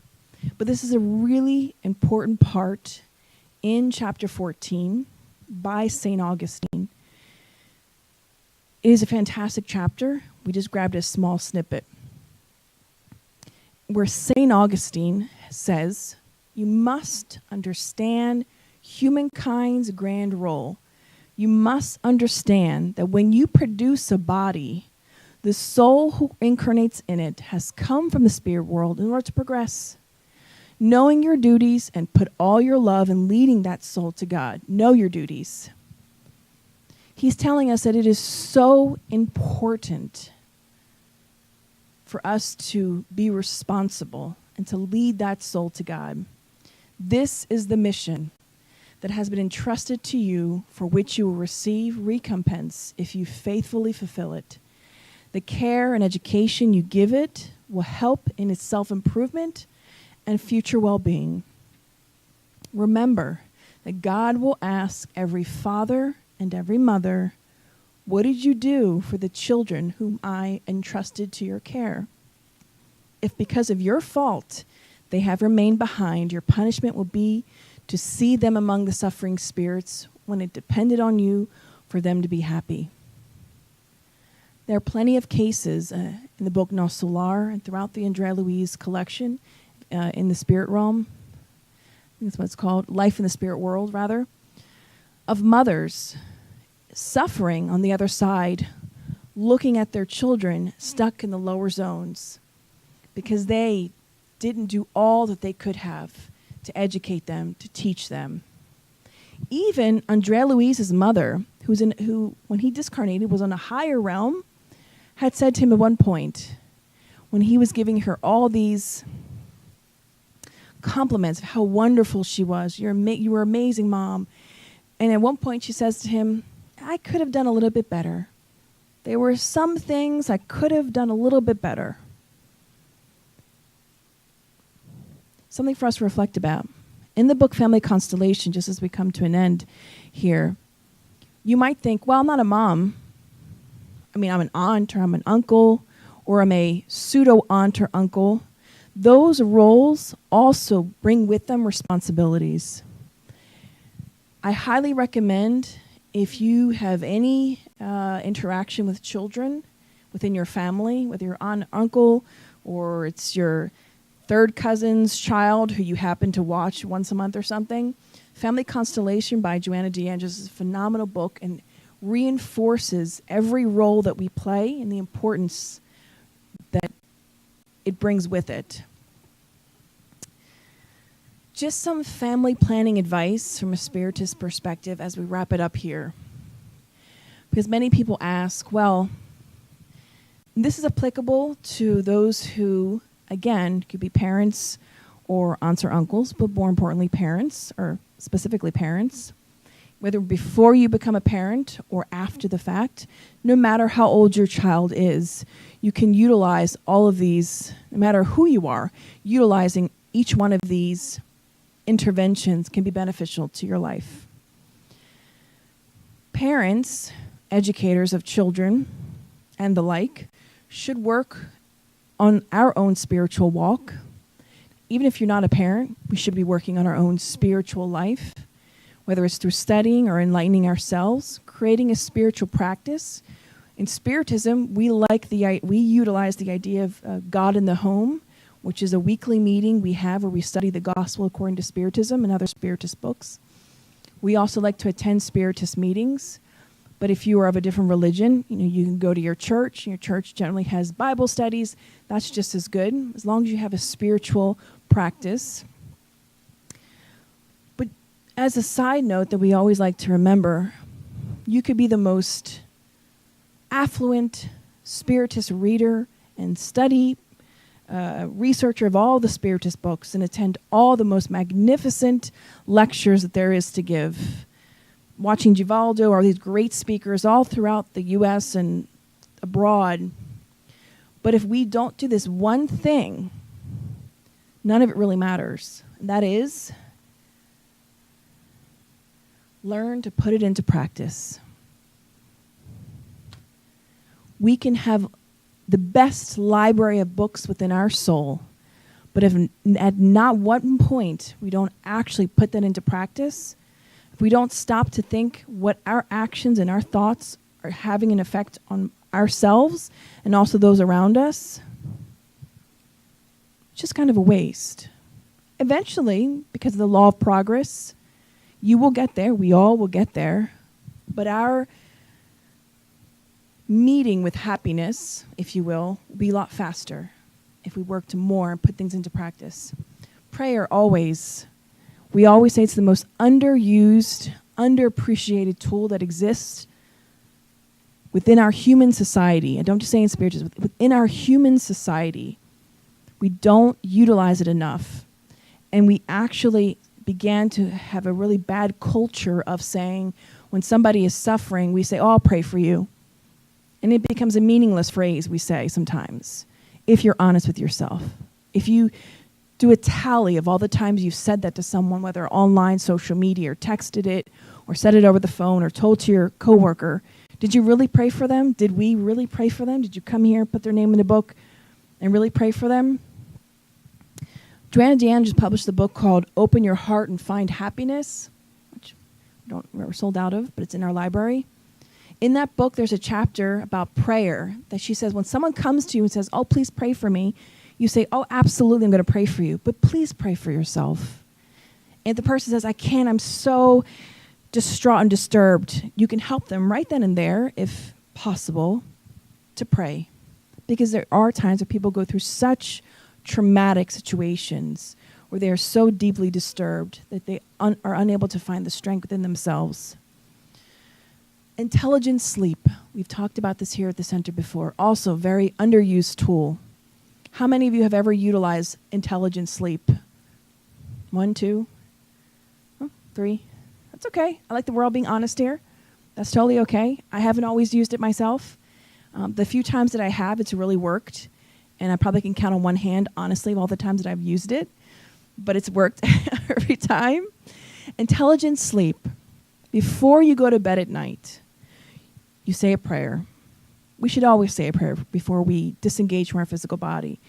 But this is a really important part in chapter 14 by St. Augustine. It is a fantastic chapter. We just grabbed a small snippet. where St. Augustine says, you must understand humankind's grand role. You must understand that when you produce a body, the soul who incarnates in it has come from the spirit world in order to progress. Knowing your duties and put all your love in leading that soul to God. Know your duties. He's telling us that it is so important for us to be responsible and to lead that soul to God. This is the mission that has been entrusted to you, for which you will receive recompense if you faithfully fulfill it. The care and education you give it will help in its self-improvement and future well-being. Remember that God will ask every father and every mother, what did you do for the children whom I entrusted to your care? If because of your fault they have remained behind, your punishment will be to see them among the suffering spirits when it depended on you for them to be happy. There are plenty of cases in the book No Solar and throughout the Andrea Louise collection in the spirit realm. I think that's what it's called, Life in the Spirit World, rather, of mothers suffering on the other side, looking at their children stuck in the lower zones because they didn't do all that they could have to educate them, to teach them. Even Andrea Louise's mother, who, when he discarnated, was on a higher realm, had said to him at one point, when he was giving her all these compliments of how wonderful she was, you were amazing, Mom. And at one point she says to him, I could have done a little bit better. There were some things I could have done a little bit better. Something for us to reflect about. In the book Family Constellation, just as we come to an end here, you might think, well, I'm not a mom. I mean, I'm an aunt or I'm an uncle or I'm a pseudo-aunt or uncle. Those roles also bring with them responsibilities. I highly recommend, if you have any interaction with children within your family, whether you're aunt, uncle, or it's your third cousin's child who you happen to watch once a month or something, Family Constellation by Joanna DeAndres is a phenomenal book and reinforces every role that we play and the importance that it brings with it. Just some family planning advice from a Spiritist perspective as we wrap it up here. Because many people ask, well, this is applicable to those who, again, could be parents or aunts or uncles, but more importantly, parents, or specifically parents. Whether before you become a parent or after the fact, no matter how old your child is, you can utilize all of these, no matter who you are, utilizing each one of these interventions can be beneficial to your life. Parents, educators of children, and the like, should work on our own spiritual walk. Even if you're not a parent, we should be working on our own spiritual life, whether it's through studying or enlightening ourselves, creating a spiritual practice. In Spiritism, we utilize the idea of God in the home, which is a weekly meeting we have where we study the gospel according to Spiritism and other Spiritist books. We also like to attend Spiritist meetings, but if you are of a different religion, you can go to your church. Your church generally has Bible studies. That's just as good, as long as you have a spiritual practice. But as a side note that we always like to remember, you could be the most affluent Spiritist reader and study researcher of all the Spiritist books and attend all the most magnificent lectures that there is to give. Watching Givaldo or these great speakers all throughout the U.S. and abroad. But if we don't do this one thing, none of it really matters. And that is, learn to put it into practice. We can have the best library of books within our soul, but if at not one point we don't actually put that into practice, if we don't stop to think what our actions and our thoughts are having an effect on ourselves and also those around us, It's just kind of a waste. Eventually, because of the law of progress, you will get there. We all will get there. But our meeting with happiness, if you will be a lot faster if we work to more and put things into practice. Prayer always, we always say it's the most underused, underappreciated tool that exists within our human society. And don't just say in Spiritism, within our human society. We don't utilize it enough. And we actually began to have a really bad culture of saying, when somebody is suffering, we say, oh, I'll pray for you. And it becomes a meaningless phrase we say sometimes, if you're honest with yourself. If you do a tally of all the times you've said that to someone, whether online, social media, or texted it, or said it over the phone, or told to your coworker, did you really pray for them? Did we really pray for them? Did you come here, put their name in the book, and really pray for them? Joanna Deanne just published the book called Open Your Heart and Find Happiness, which we're sold out of, but it's in our library. In that book, there's a chapter about prayer that she says, when someone comes to you and says, oh, please pray for me, you say, oh, absolutely, I'm going to pray for you, but please pray for yourself. And if the person says, I can't, I'm so distraught and disturbed, you can help them right then and there, if possible, to pray. Because there are times where people go through such traumatic situations where they are so deeply disturbed that they are unable to find the strength within themselves. Intelligent sleep. We've talked about this here at the center before. Also, very underused tool. How many of you have ever utilized intelligent sleep? 1, 2, 3. That's okay. I like that we're all being honest here. That's totally okay. I haven't always used it myself. The few times that I have, it's really worked. And I probably can count on one hand, honestly, of all the times that I've used it. But it's worked every time. Intelligent sleep. Before you go to bed at night, you say a prayer. We should always say a prayer before we disengage from our physical body.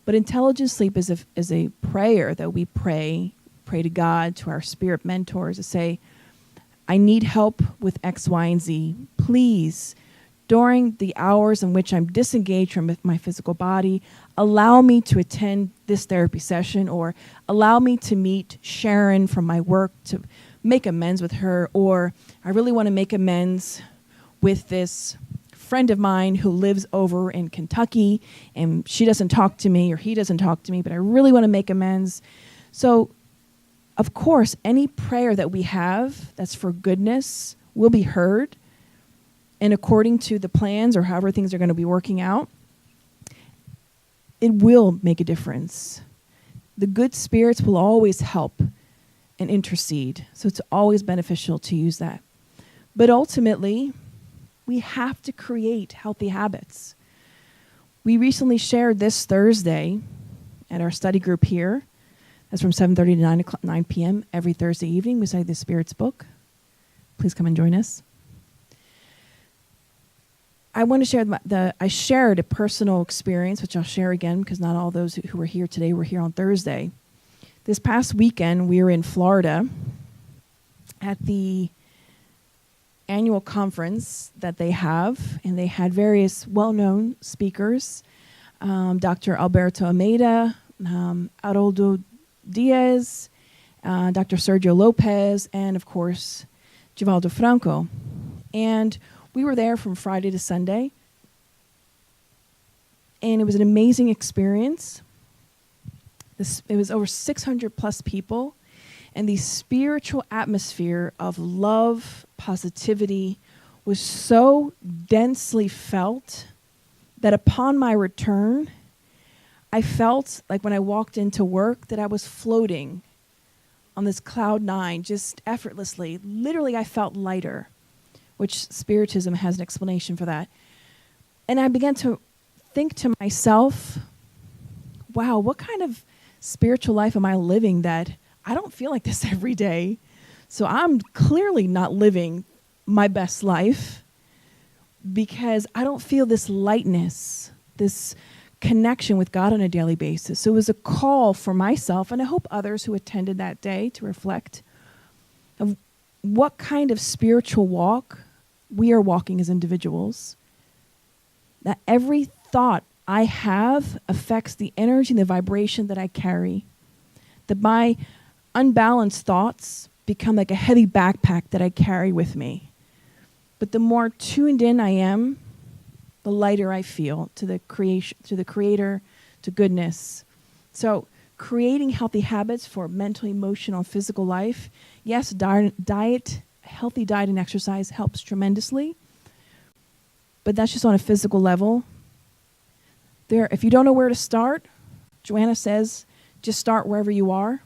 But intelligent sleep is a prayer that we pray to God, to our spirit mentors, to say, I need help with X, Y, and Z. Please, during the hours in which I'm disengaged from my physical body, allow me to attend this therapy session, or allow me to meet Sharon from my work to make amends with her, or I really want to make amends with this friend of mine who lives over in Kentucky, and she doesn't talk to me, or he doesn't talk to me, but I really want to make amends. So, of course, any prayer that we have that's for goodness will be heard, and according to the plans or however things are going to be working out, it will make a difference. The good spirits will always help and intercede, so it's always beneficial to use that. But ultimately, we have to create healthy habits. We recently shared this Thursday at our study group here. That's from 7:30 to 9 p.m. every Thursday evening. We study the Spirit's book. Please come and join us. I want to share I shared a personal experience, which I'll share again because not all those who were here today were here on Thursday. This past weekend, we were in Florida at the annual conference that they have, and they had various well-known speakers, Dr. Alberto Almeida, Haroldo Diaz, Dr. Sergio Lopez, and of course, Givaldo Franco. And we were there from Friday to Sunday, and it was an amazing experience. It was over 600 plus people, and the spiritual atmosphere of love, positivity was so densely felt that upon my return, I felt like when I walked into work that I was floating on this cloud 9, just effortlessly. Literally, I felt lighter, which Spiritism has an explanation for that. And I began to think to myself, wow, what kind of spiritual life am I living that I don't feel like this every day? So I'm clearly not living my best life because I don't feel this lightness, this connection with God on a daily basis. So it was a call for myself, and I hope others who attended that day, to reflect of what kind of spiritual walk we are walking as individuals. That every thought I have affects the energy and the vibration that I carry. That my unbalanced thoughts become like a heavy backpack that I carry with me. But the more tuned in I am, the lighter I feel to the creation, to the Creator, to goodness. So creating healthy habits for mental, emotional, physical life. Yes, diet, healthy diet and exercise helps tremendously. But that's just on a physical level. If you don't know where to start, Joanna says, just start wherever you are.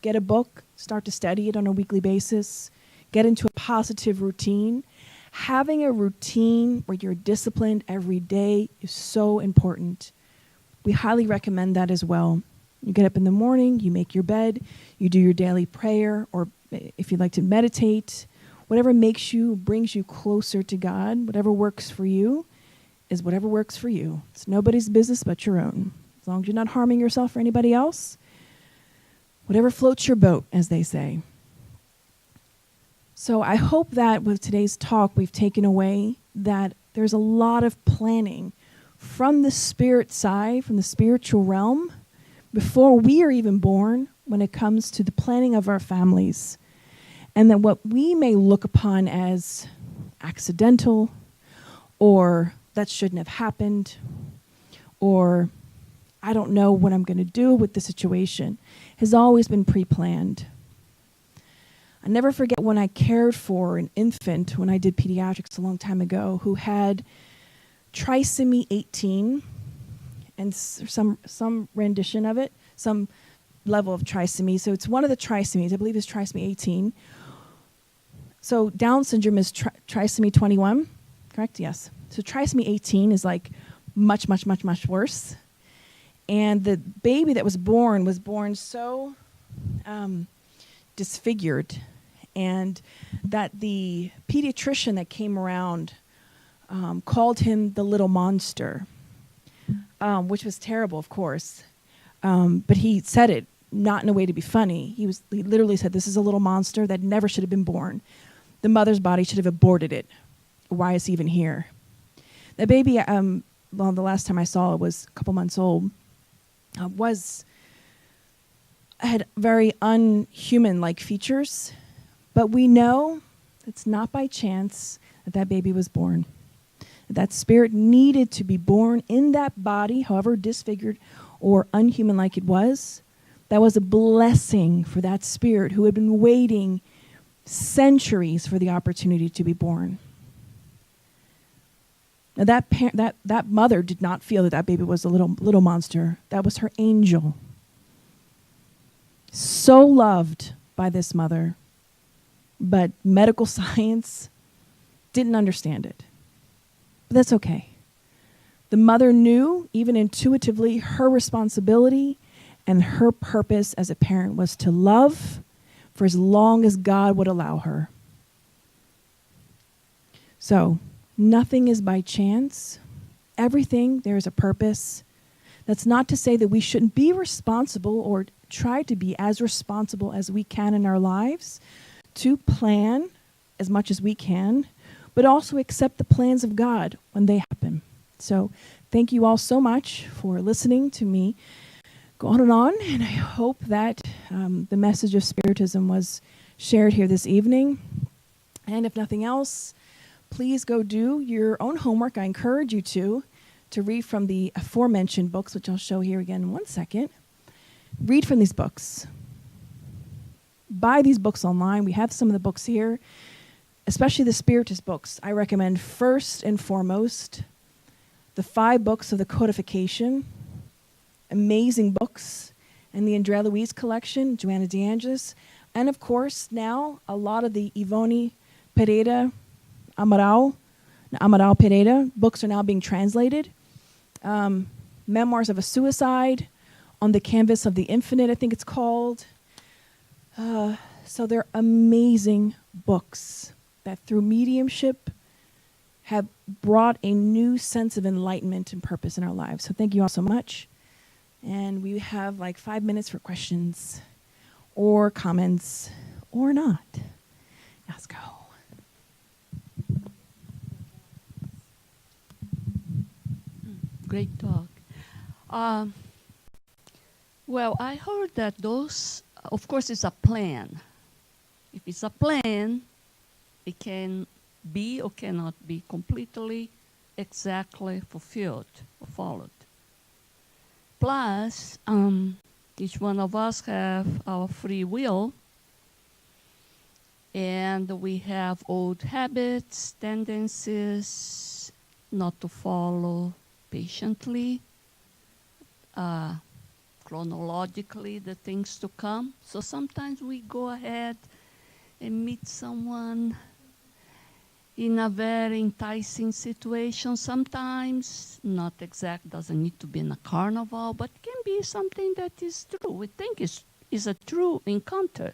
Get a book, start to study it on a weekly basis. Get into a positive routine. Having a routine where you're disciplined every day is so important. We highly recommend that as well. You get up in the morning, you make your bed, you do your daily prayer, or if you'd like to meditate, whatever brings you closer to God, whatever works for you is whatever works for you. It's nobody's business but your own. As long as you're not harming yourself or anybody else, whatever floats your boat, as they say. So I hope that with today's talk, we've taken away that there's a lot of planning from the spirit side, from the spiritual realm, before we are even born when it comes to the planning of our families. And that what we may look upon as accidental, or that shouldn't have happened, or I don't know what I'm going to do with the situation, has always been pre-planned. I never forget when I cared for an infant when I did pediatrics a long time ago who had trisomy 18 and some rendition of it, some level of trisomy. So it's one of the trisomies. I believe it's trisomy 18. So Down syndrome is trisomy 21, correct? Yes. So trisomy 18 is like much, much, much, much worse. And the baby that was born so disfigured, and that the pediatrician that came around called him the little monster, which was terrible, of course. But he said it not in a way to be funny. He literally said, "This is a little monster that never should have been born. The mother's body should have aborted it. Why is he even here?" The baby, the last time I saw it was a couple months old. Had very unhuman-like features, but we know it's not by chance that baby was born. That spirit needed to be born in that body, however disfigured or unhuman-like it was. That was a blessing for that spirit who had been waiting centuries for the opportunity to be born. Now that mother did not feel that baby was a little monster. That was her angel. So loved by this mother, but medical science didn't understand it. But that's okay. The mother knew, even intuitively, her responsibility and her purpose as a parent was to love for as long as God would allow her. So, nothing is by chance. Everything, there is a purpose. That's not to say that we shouldn't be responsible or try to be as responsible as we can in our lives to plan as much as we can, but also accept the plans of God when they happen. So thank you all so much for listening to me go on, and I hope that the message of Spiritism was shared here this evening. And if nothing else, please go do your own homework. I encourage you to read from the aforementioned books, which I'll show here again in 1 second. Read from these books. Buy these books online. We have some of the books here, especially the Spiritist books. I recommend first and foremost the 5 books of the Codification, amazing books, and the Andrea Louise collection, Joanna DeAngelis, and of course now a lot of the Ivone Pereira, Amaral Pereira books are now being translated. Memoirs of a Suicide, On the Canvas of the Infinite, I think it's called. So they're amazing books that through mediumship have brought a new sense of enlightenment and purpose in our lives. So thank you all so much. And we have like 5 minutes for questions or comments or not. Let's go. Great talk. Well, I heard that those, of course, it's a plan. If it's a plan, it can be or cannot be completely, exactly fulfilled or followed. Plus, each one of us have our free will, and we have old habits, tendencies not to follow patiently, chronologically, the things to come. So sometimes we go ahead and meet someone in a very enticing situation. Sometimes not exact, doesn't need to be in a carnival, but can be something that is true. We think is a true encounter.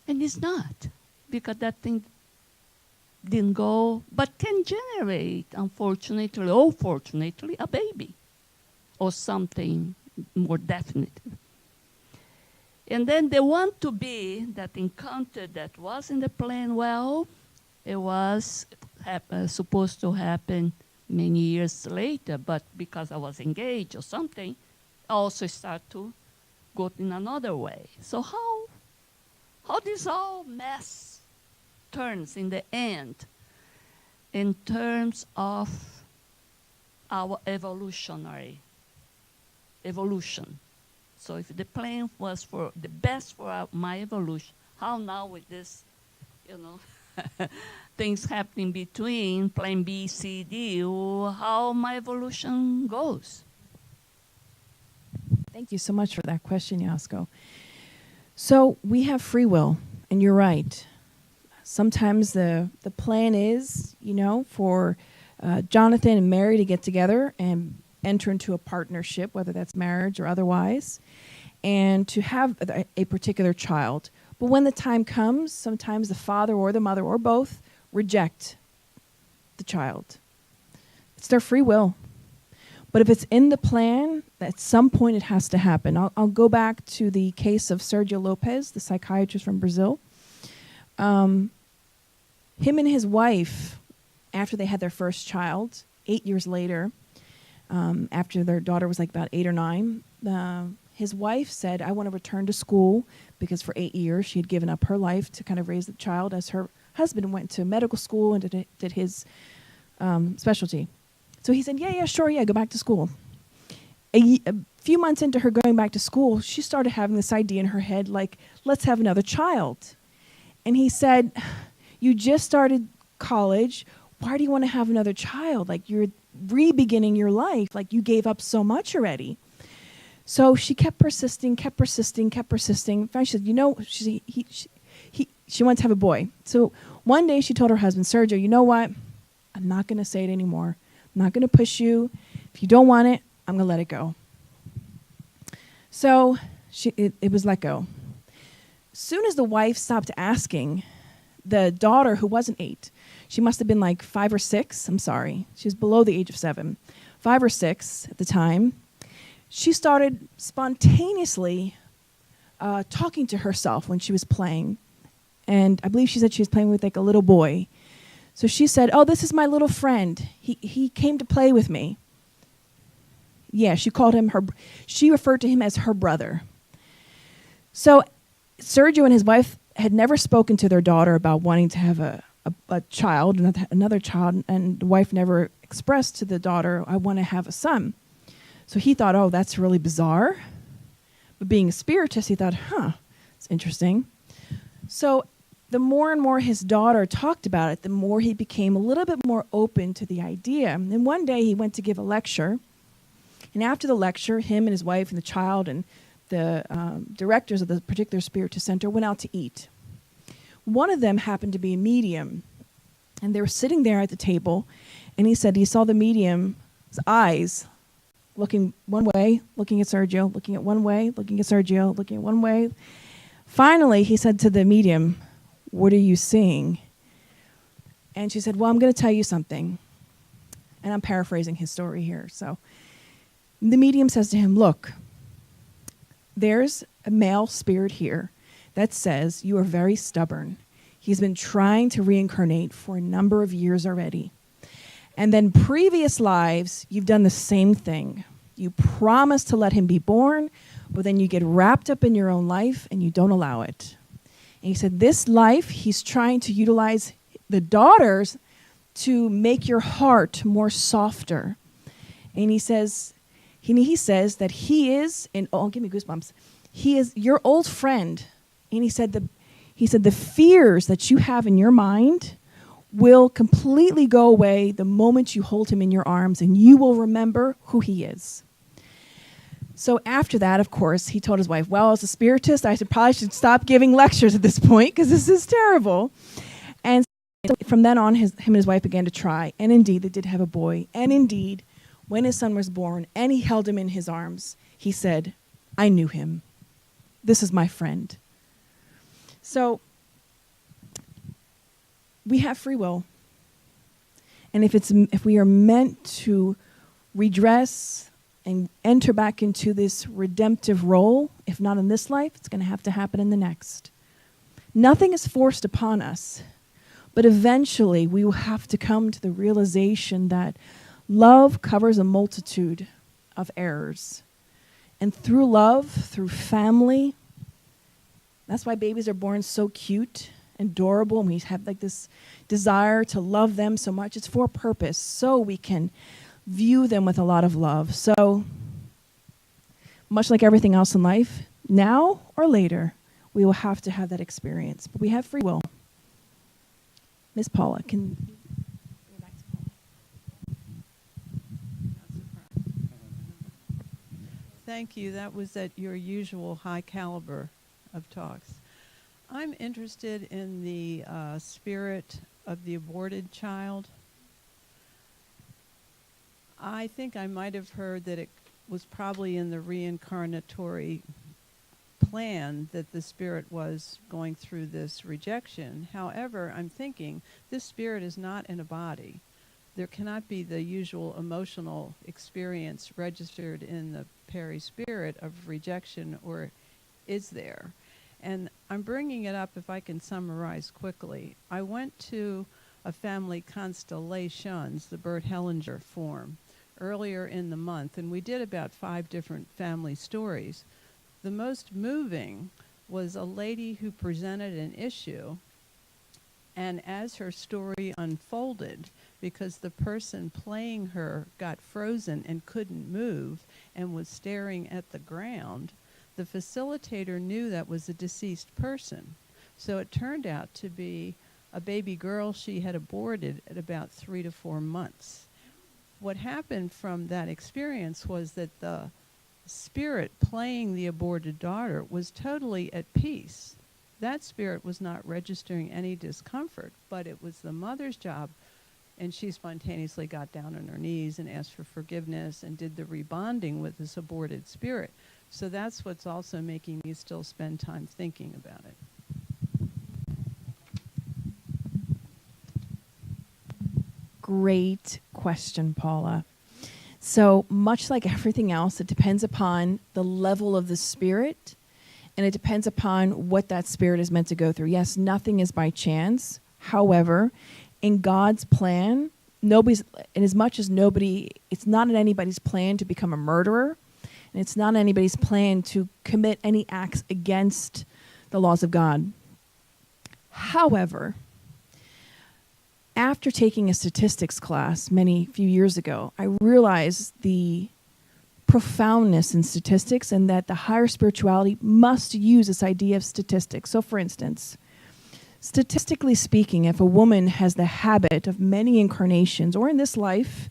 And it's not, because that thing didn't go, but can generate, unfortunately or fortunately, a baby or something more definitive. And then the one to be, that encounter that was in the plan, well, it was supposed to happen many years later, but because I was engaged or something, I also start to go in another way. So how this all mess turns in the end in terms of our evolution. So if the plan was for the best for my evolution, how now with this, things happening between plan B, C, D, how my evolution goes? Thank you so much for that question, Yasko. So we have free will, and you're right. Sometimes the plan is, for Jonathan and Mary to get together and enter into a partnership, whether that's marriage or otherwise, and to have a particular child. But when the time comes, sometimes the father or the mother or both reject the child. It's their free will. But if it's in the plan, at some point it has to happen. I'll go back to the case of Sergio Lopez, the psychiatrist from Brazil. Him and his wife, after they had their first child, 8 years later, after their daughter was like about 8 or 9, his wife said, I want to return to school, because for 8 years she had given up her life to kind of raise the child as her husband went to medical school and did his specialty. So he said, yeah, sure, go back to school. A few months into her going back to school, she started having this idea in her head, like, let's have another child. And he said, you just started college. Why do you want to have another child? Like, you're re-beginning your life. Like, you gave up so much already. So she kept persisting. Finally, she said, she wants to have a boy. So one day she told her husband, Sergio, you know what? I'm not going to say it anymore. I'm not going to push you. If you don't want it, I'm going to let it go. So it was let go. Soon as the wife stopped asking, the daughter, who wasn't 8, she must have been like 5 or 6. I'm sorry. She was below the age of 7. 5 or 6 at the time. She started spontaneously talking to herself when she was playing. And I believe she said she was playing with like a little boy. So she said, oh, this is my little friend. He came to play with me. Yeah, she called him she referred to him as her brother. So Sergio and his wife had never spoken to their daughter about wanting to have a child, another child, and the wife never expressed to the daughter, I want to have a son. So he thought, oh, that's really bizarre. But being a spiritist, he thought, it's interesting. So the more and more his daughter talked about it, the more he became a little bit more open to the idea. And one day he went to give a lecture. And after the lecture, him and his wife and the child and the directors of the particular Spiritist Center went out to eat. One of them happened to be a medium. And they were sitting there at the table. And he said he saw the medium's eyes looking one way, looking at Sergio, looking at one way, looking at Sergio, looking at one way. Finally, he said to the medium, what are you seeing? And she said, well, I'm going to tell you something. And I'm paraphrasing his story here. So the medium says to him, look, there's a male spirit here that says you are very stubborn. He's been trying to reincarnate for a number of years already. And then previous lives, you've done the same thing. You promise to let him be born, but then you get wrapped up in your own life and you don't allow it. And he said, this life, he's trying to utilize the daughters to make your heart more softer. And he says that he is, and oh, give me goosebumps. He is your old friend. And he said the fears that you have in your mind will completely go away the moment you hold him in your arms, and you will remember who he is. So after that, of course, he told his wife, well, as a spiritist, I probably should stop giving lectures at this point because this is terrible. And so from then on, him and his wife began to try. And indeed, they did have a boy. And indeed, when his son was born and he held him in his arms, he said, I knew him. This is my friend. So we have free will. And if we are meant to redress and enter back into this redemptive role, if not in this life, it's going to have to happen in the next. Nothing is forced upon us, but eventually we will have to come to the realization that love covers a multitude of errors. And through love, through family, that's why babies are born so cute and adorable, and we have like this desire to love them so much. It's for a purpose, so we can view them with a lot of love. So, much like everything else in life, now or later, we will have to have that experience. But we have free will. Miss Paula, can you go back to Paula? Thank you. That was at your usual high caliber of talks. I'm interested in the spirit of the aborted child. I think I might have heard that it was probably in the reincarnatory plan that the spirit was going through this rejection. However, I'm thinking this spirit is not in a body. There cannot be the usual emotional experience registered in the peri-spirit of rejection, or is there? And I'm bringing it up if I can summarize quickly. I went to a family Constellations, the Bert Hellinger form, earlier in the month, and we did about 5 different family stories. The most moving was a lady who presented an issue, and as her story unfolded, because the person playing her got frozen and couldn't move and was staring at the ground, the facilitator knew that was a deceased person. So it turned out to be a baby girl she had aborted at about 3 to 4 months. What happened from that experience was that the spirit playing the aborted daughter was totally at peace. That spirit was not registering any discomfort, but it was the mother's job, and she spontaneously got down on her knees and asked for forgiveness and did the rebonding with this aborted spirit. So that's what's also making me still spend time thinking about it. Great question, Paula. So much like everything else, it depends upon the level of the spirit, and it depends upon what that spirit is meant to go through. Yes, nothing is by chance. However, in God's plan, it's not in anybody's plan to become a murderer, and it's not in anybody's plan to commit any acts against the laws of God. However, after taking a statistics class few years ago, I realized the profoundness in statistics, and that the higher spirituality must use this idea of statistics. So for instance, statistically speaking, if a woman has the habit of many incarnations, or in this life,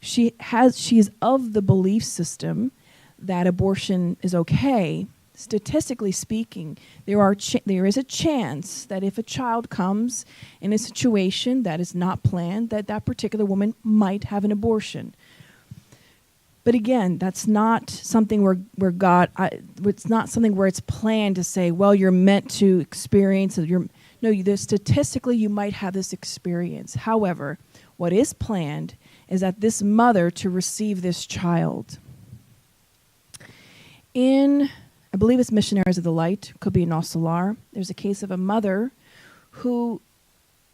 she is of the belief system that abortion is okay, statistically speaking, there is a chance that if a child comes in a situation that is not planned, that particular woman might have an abortion. But again, that's not something it's not something where it's planned to say, well, you're meant to experience it. Statistically, you might have this experience. However, what is planned is that this mother to receive this child. I believe it's Missionaries of the Light, could be in Solar. There's a case of a mother who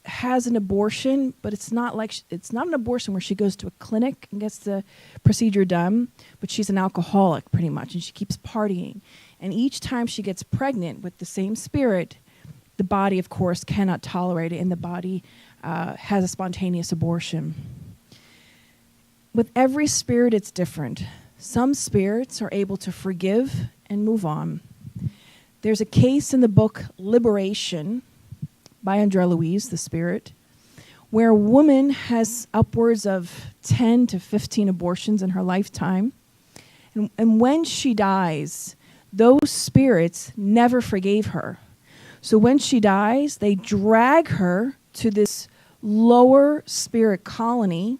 has an abortion, but it's not an abortion where she goes to a clinic and gets the procedure done, but she's an alcoholic pretty much, and she keeps partying. And each time she gets pregnant with the same spirit, the body, of course, cannot tolerate it, and the body has a spontaneous abortion. With every spirit, it's different. Some spirits are able to forgive and move on. There's a case in the book Liberation by Andrea Louise, the spirit, where a woman has upwards of 10 to 15 abortions in her lifetime. And when she dies, those spirits never forgave her. So when she dies, they drag her to this lower spirit colony.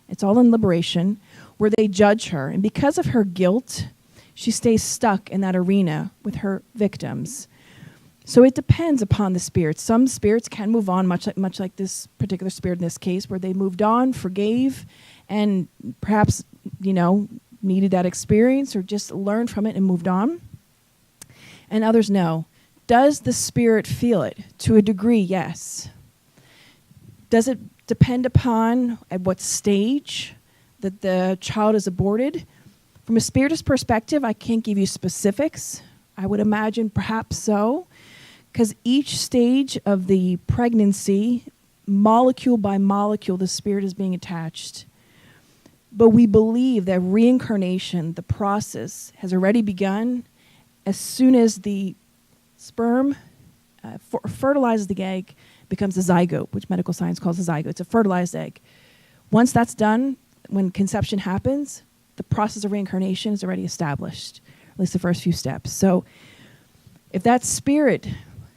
It's all in Liberation, where they judge her. And because of her guilt, she stays stuck in that arena with her victims. So it depends upon the spirits. Some spirits can move on, much like this particular spirit in this case, where they moved on, forgave, and perhaps, needed that experience or just learned from it and moved on. And others no. Does the spirit feel it? To a degree, yes. Does it depend upon at what stage that the child is aborted? From a spiritist perspective, I can't give you specifics. I would imagine perhaps so, because each stage of the pregnancy, molecule by molecule, the spirit is being attached. But we believe that reincarnation, the process, has already begun as soon as the sperm fertilizes the egg, becomes a zygote, which medical science calls a zygote. It's a fertilized egg. Once that's done, when conception happens, the process of reincarnation is already established, at least the first few steps. So if that spirit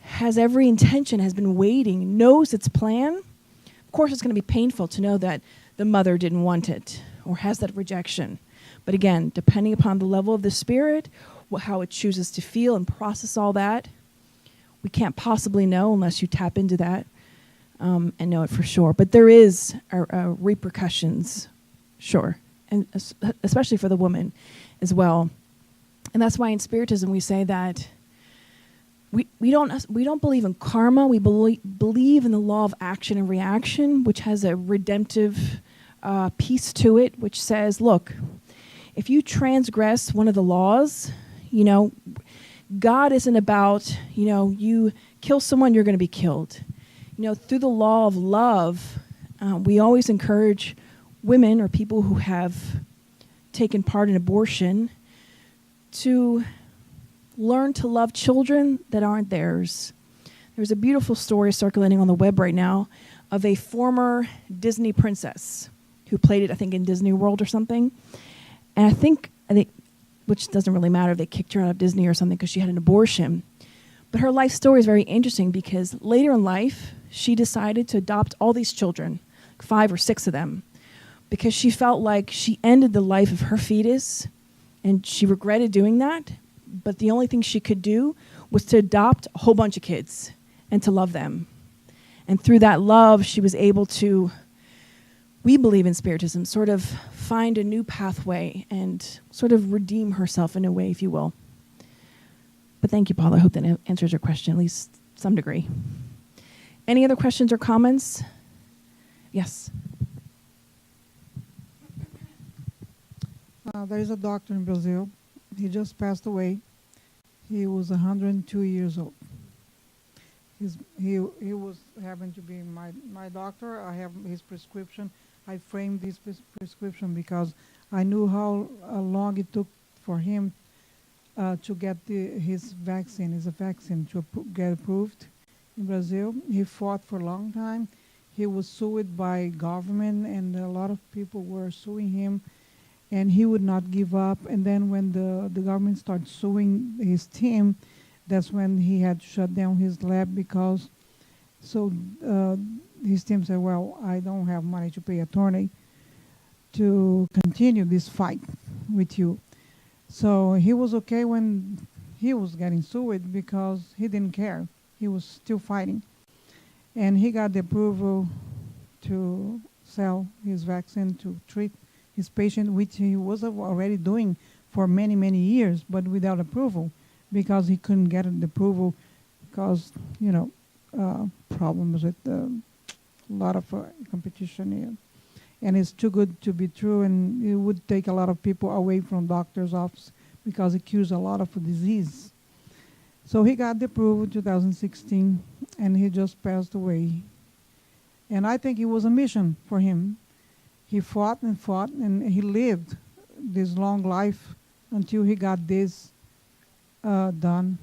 has every intention, has been waiting, knows its plan, of course it's going to be painful to know that the mother didn't want it or has that rejection. But again, depending upon the level of the spirit, how it chooses to feel and process all that, we can't possibly know unless you tap into that and know it for sure. But there is repercussions, sure, and especially for the woman as well. And that's why in Spiritism we say that we don't believe in karma. We believe in the law of action and reaction, which has a redemptive piece to it, which says, look, if you transgress one of the laws, God isn't about, you kill someone, you're going to be killed. Through the law of love, we always encourage women or people who have taken part in abortion to learn to love children that aren't theirs. There's a beautiful story circulating on the web right now of a former Disney princess who played it, I think, in Disney World or something. And I think, which doesn't really matter if they kicked her out of Disney or something because she had an abortion. But her life story is very interesting because later in life, she decided to adopt all these children, 5 or 6 of them, because she felt like she ended the life of her fetus, and she regretted doing that. But the only thing she could do was to adopt a whole bunch of kids and to love them. And through that love, she was able to, we believe in Spiritism, sort of find a new pathway and sort of redeem herself in a way, if you will. But thank you, Paula. I hope that answers your question, at least some degree. Any other questions or comments? Yes. There is a doctor in Brazil. He just passed away. He was 102 years old. He was happened to be my doctor. I have his prescription. I framed this prescription because I knew how long it took for him to get his vaccine. It's a vaccine to get approved in Brazil. He fought for a long time. He was sued by government, and a lot of people were suing him, and he would not give up. And then when the government started suing his team, that's when he had to shut down his lab because his team said, well, I don't have money to pay attorney to continue this fight with you. So he was okay when he was getting sued because he didn't care. He was still fighting. And he got the approval to sell his vaccine to treat his patient, which he was already doing for many, many years, but without approval because he couldn't get the approval because, problems with the lot of competition here. And it's too good to be true, and it would take a lot of people away from doctor's office because it cures a lot of disease. So he got the approval in 2016, and he just passed away. And I think it was a mission for him. He fought, and he lived this long life until he got this done.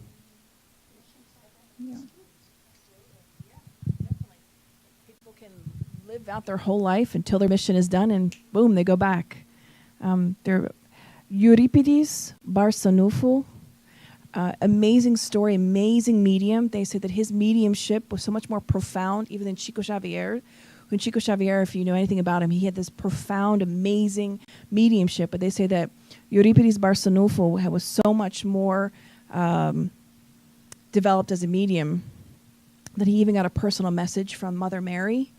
Yeah. People can live out their whole life until their mission is done, and boom, they go back. They're Euripides Barçanufo, amazing story, amazing medium. They say that his mediumship was so much more profound even than Chico Xavier. When Chico Xavier, if you know anything about him, he had this profound, amazing mediumship. But they say that Euripides Barçanufo was so much more developed as a medium that he even got a personal message from Mother Mary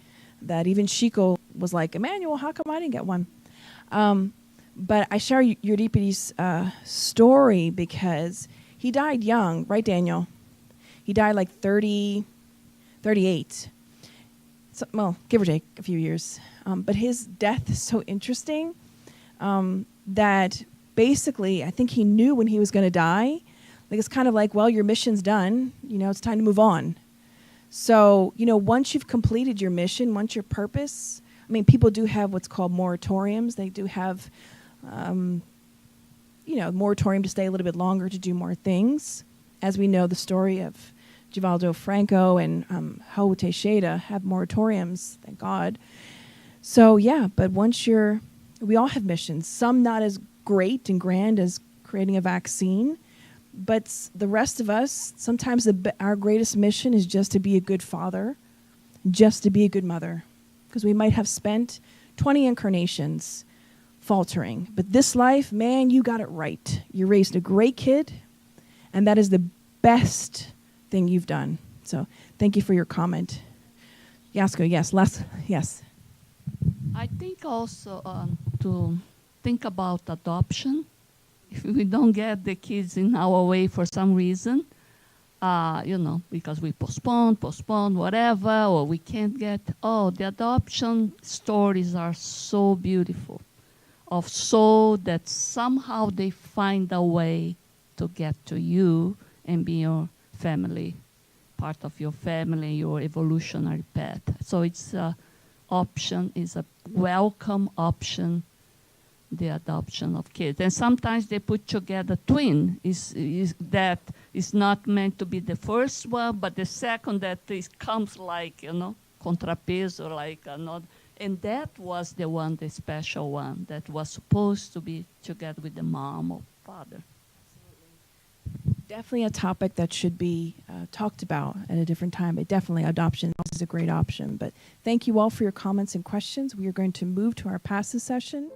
that even Chico was like, Emmanuel, how come I didn't get one? But I share Euripides' story because he died young, right, Daniel? He died like 38. So, well, give or take a few years. But his death is so interesting that basically I think he knew when he was going to die. Like, it's kind of like, well, your mission's done. You know, it's time to move on. So, you know, once you've completed your mission, once your purpose, I mean, people do have what's called moratoriums. They do have, moratorium to stay a little bit longer to do more things. As we know, the story of Givaldo Franco and Raul Teixeira have moratoriums, thank God. So, yeah, but we all have missions. Some not as great and grand as creating a vaccine, but the rest of us, sometimes our greatest mission is just to be a good father, just to be a good mother, because we might have spent 20 incarnations faltering. But this life, man, you got it right. You raised a great kid, and that is the best thing you've done. So thank you for your comment. Yasko, yes. Yes. I think also to think about adoption. If we don't get the kids in our way for some reason, because we postpone, whatever, or we can't get, the adoption stories are so beautiful, of soul that somehow they find a way to get to you and be your family, part of your family, your evolutionary path. So it's a option, is a welcome option, the adoption of kids. And sometimes they put together twin, that is not meant to be the first one, but the second that comes like, contrapeso, like another. And that was the one, the special one, that was supposed to be together with the mom or father. Definitely a topic that should be talked about at a different time. But definitely adoption is a great option. But thank you all for your comments and questions. We are going to move to our passes session.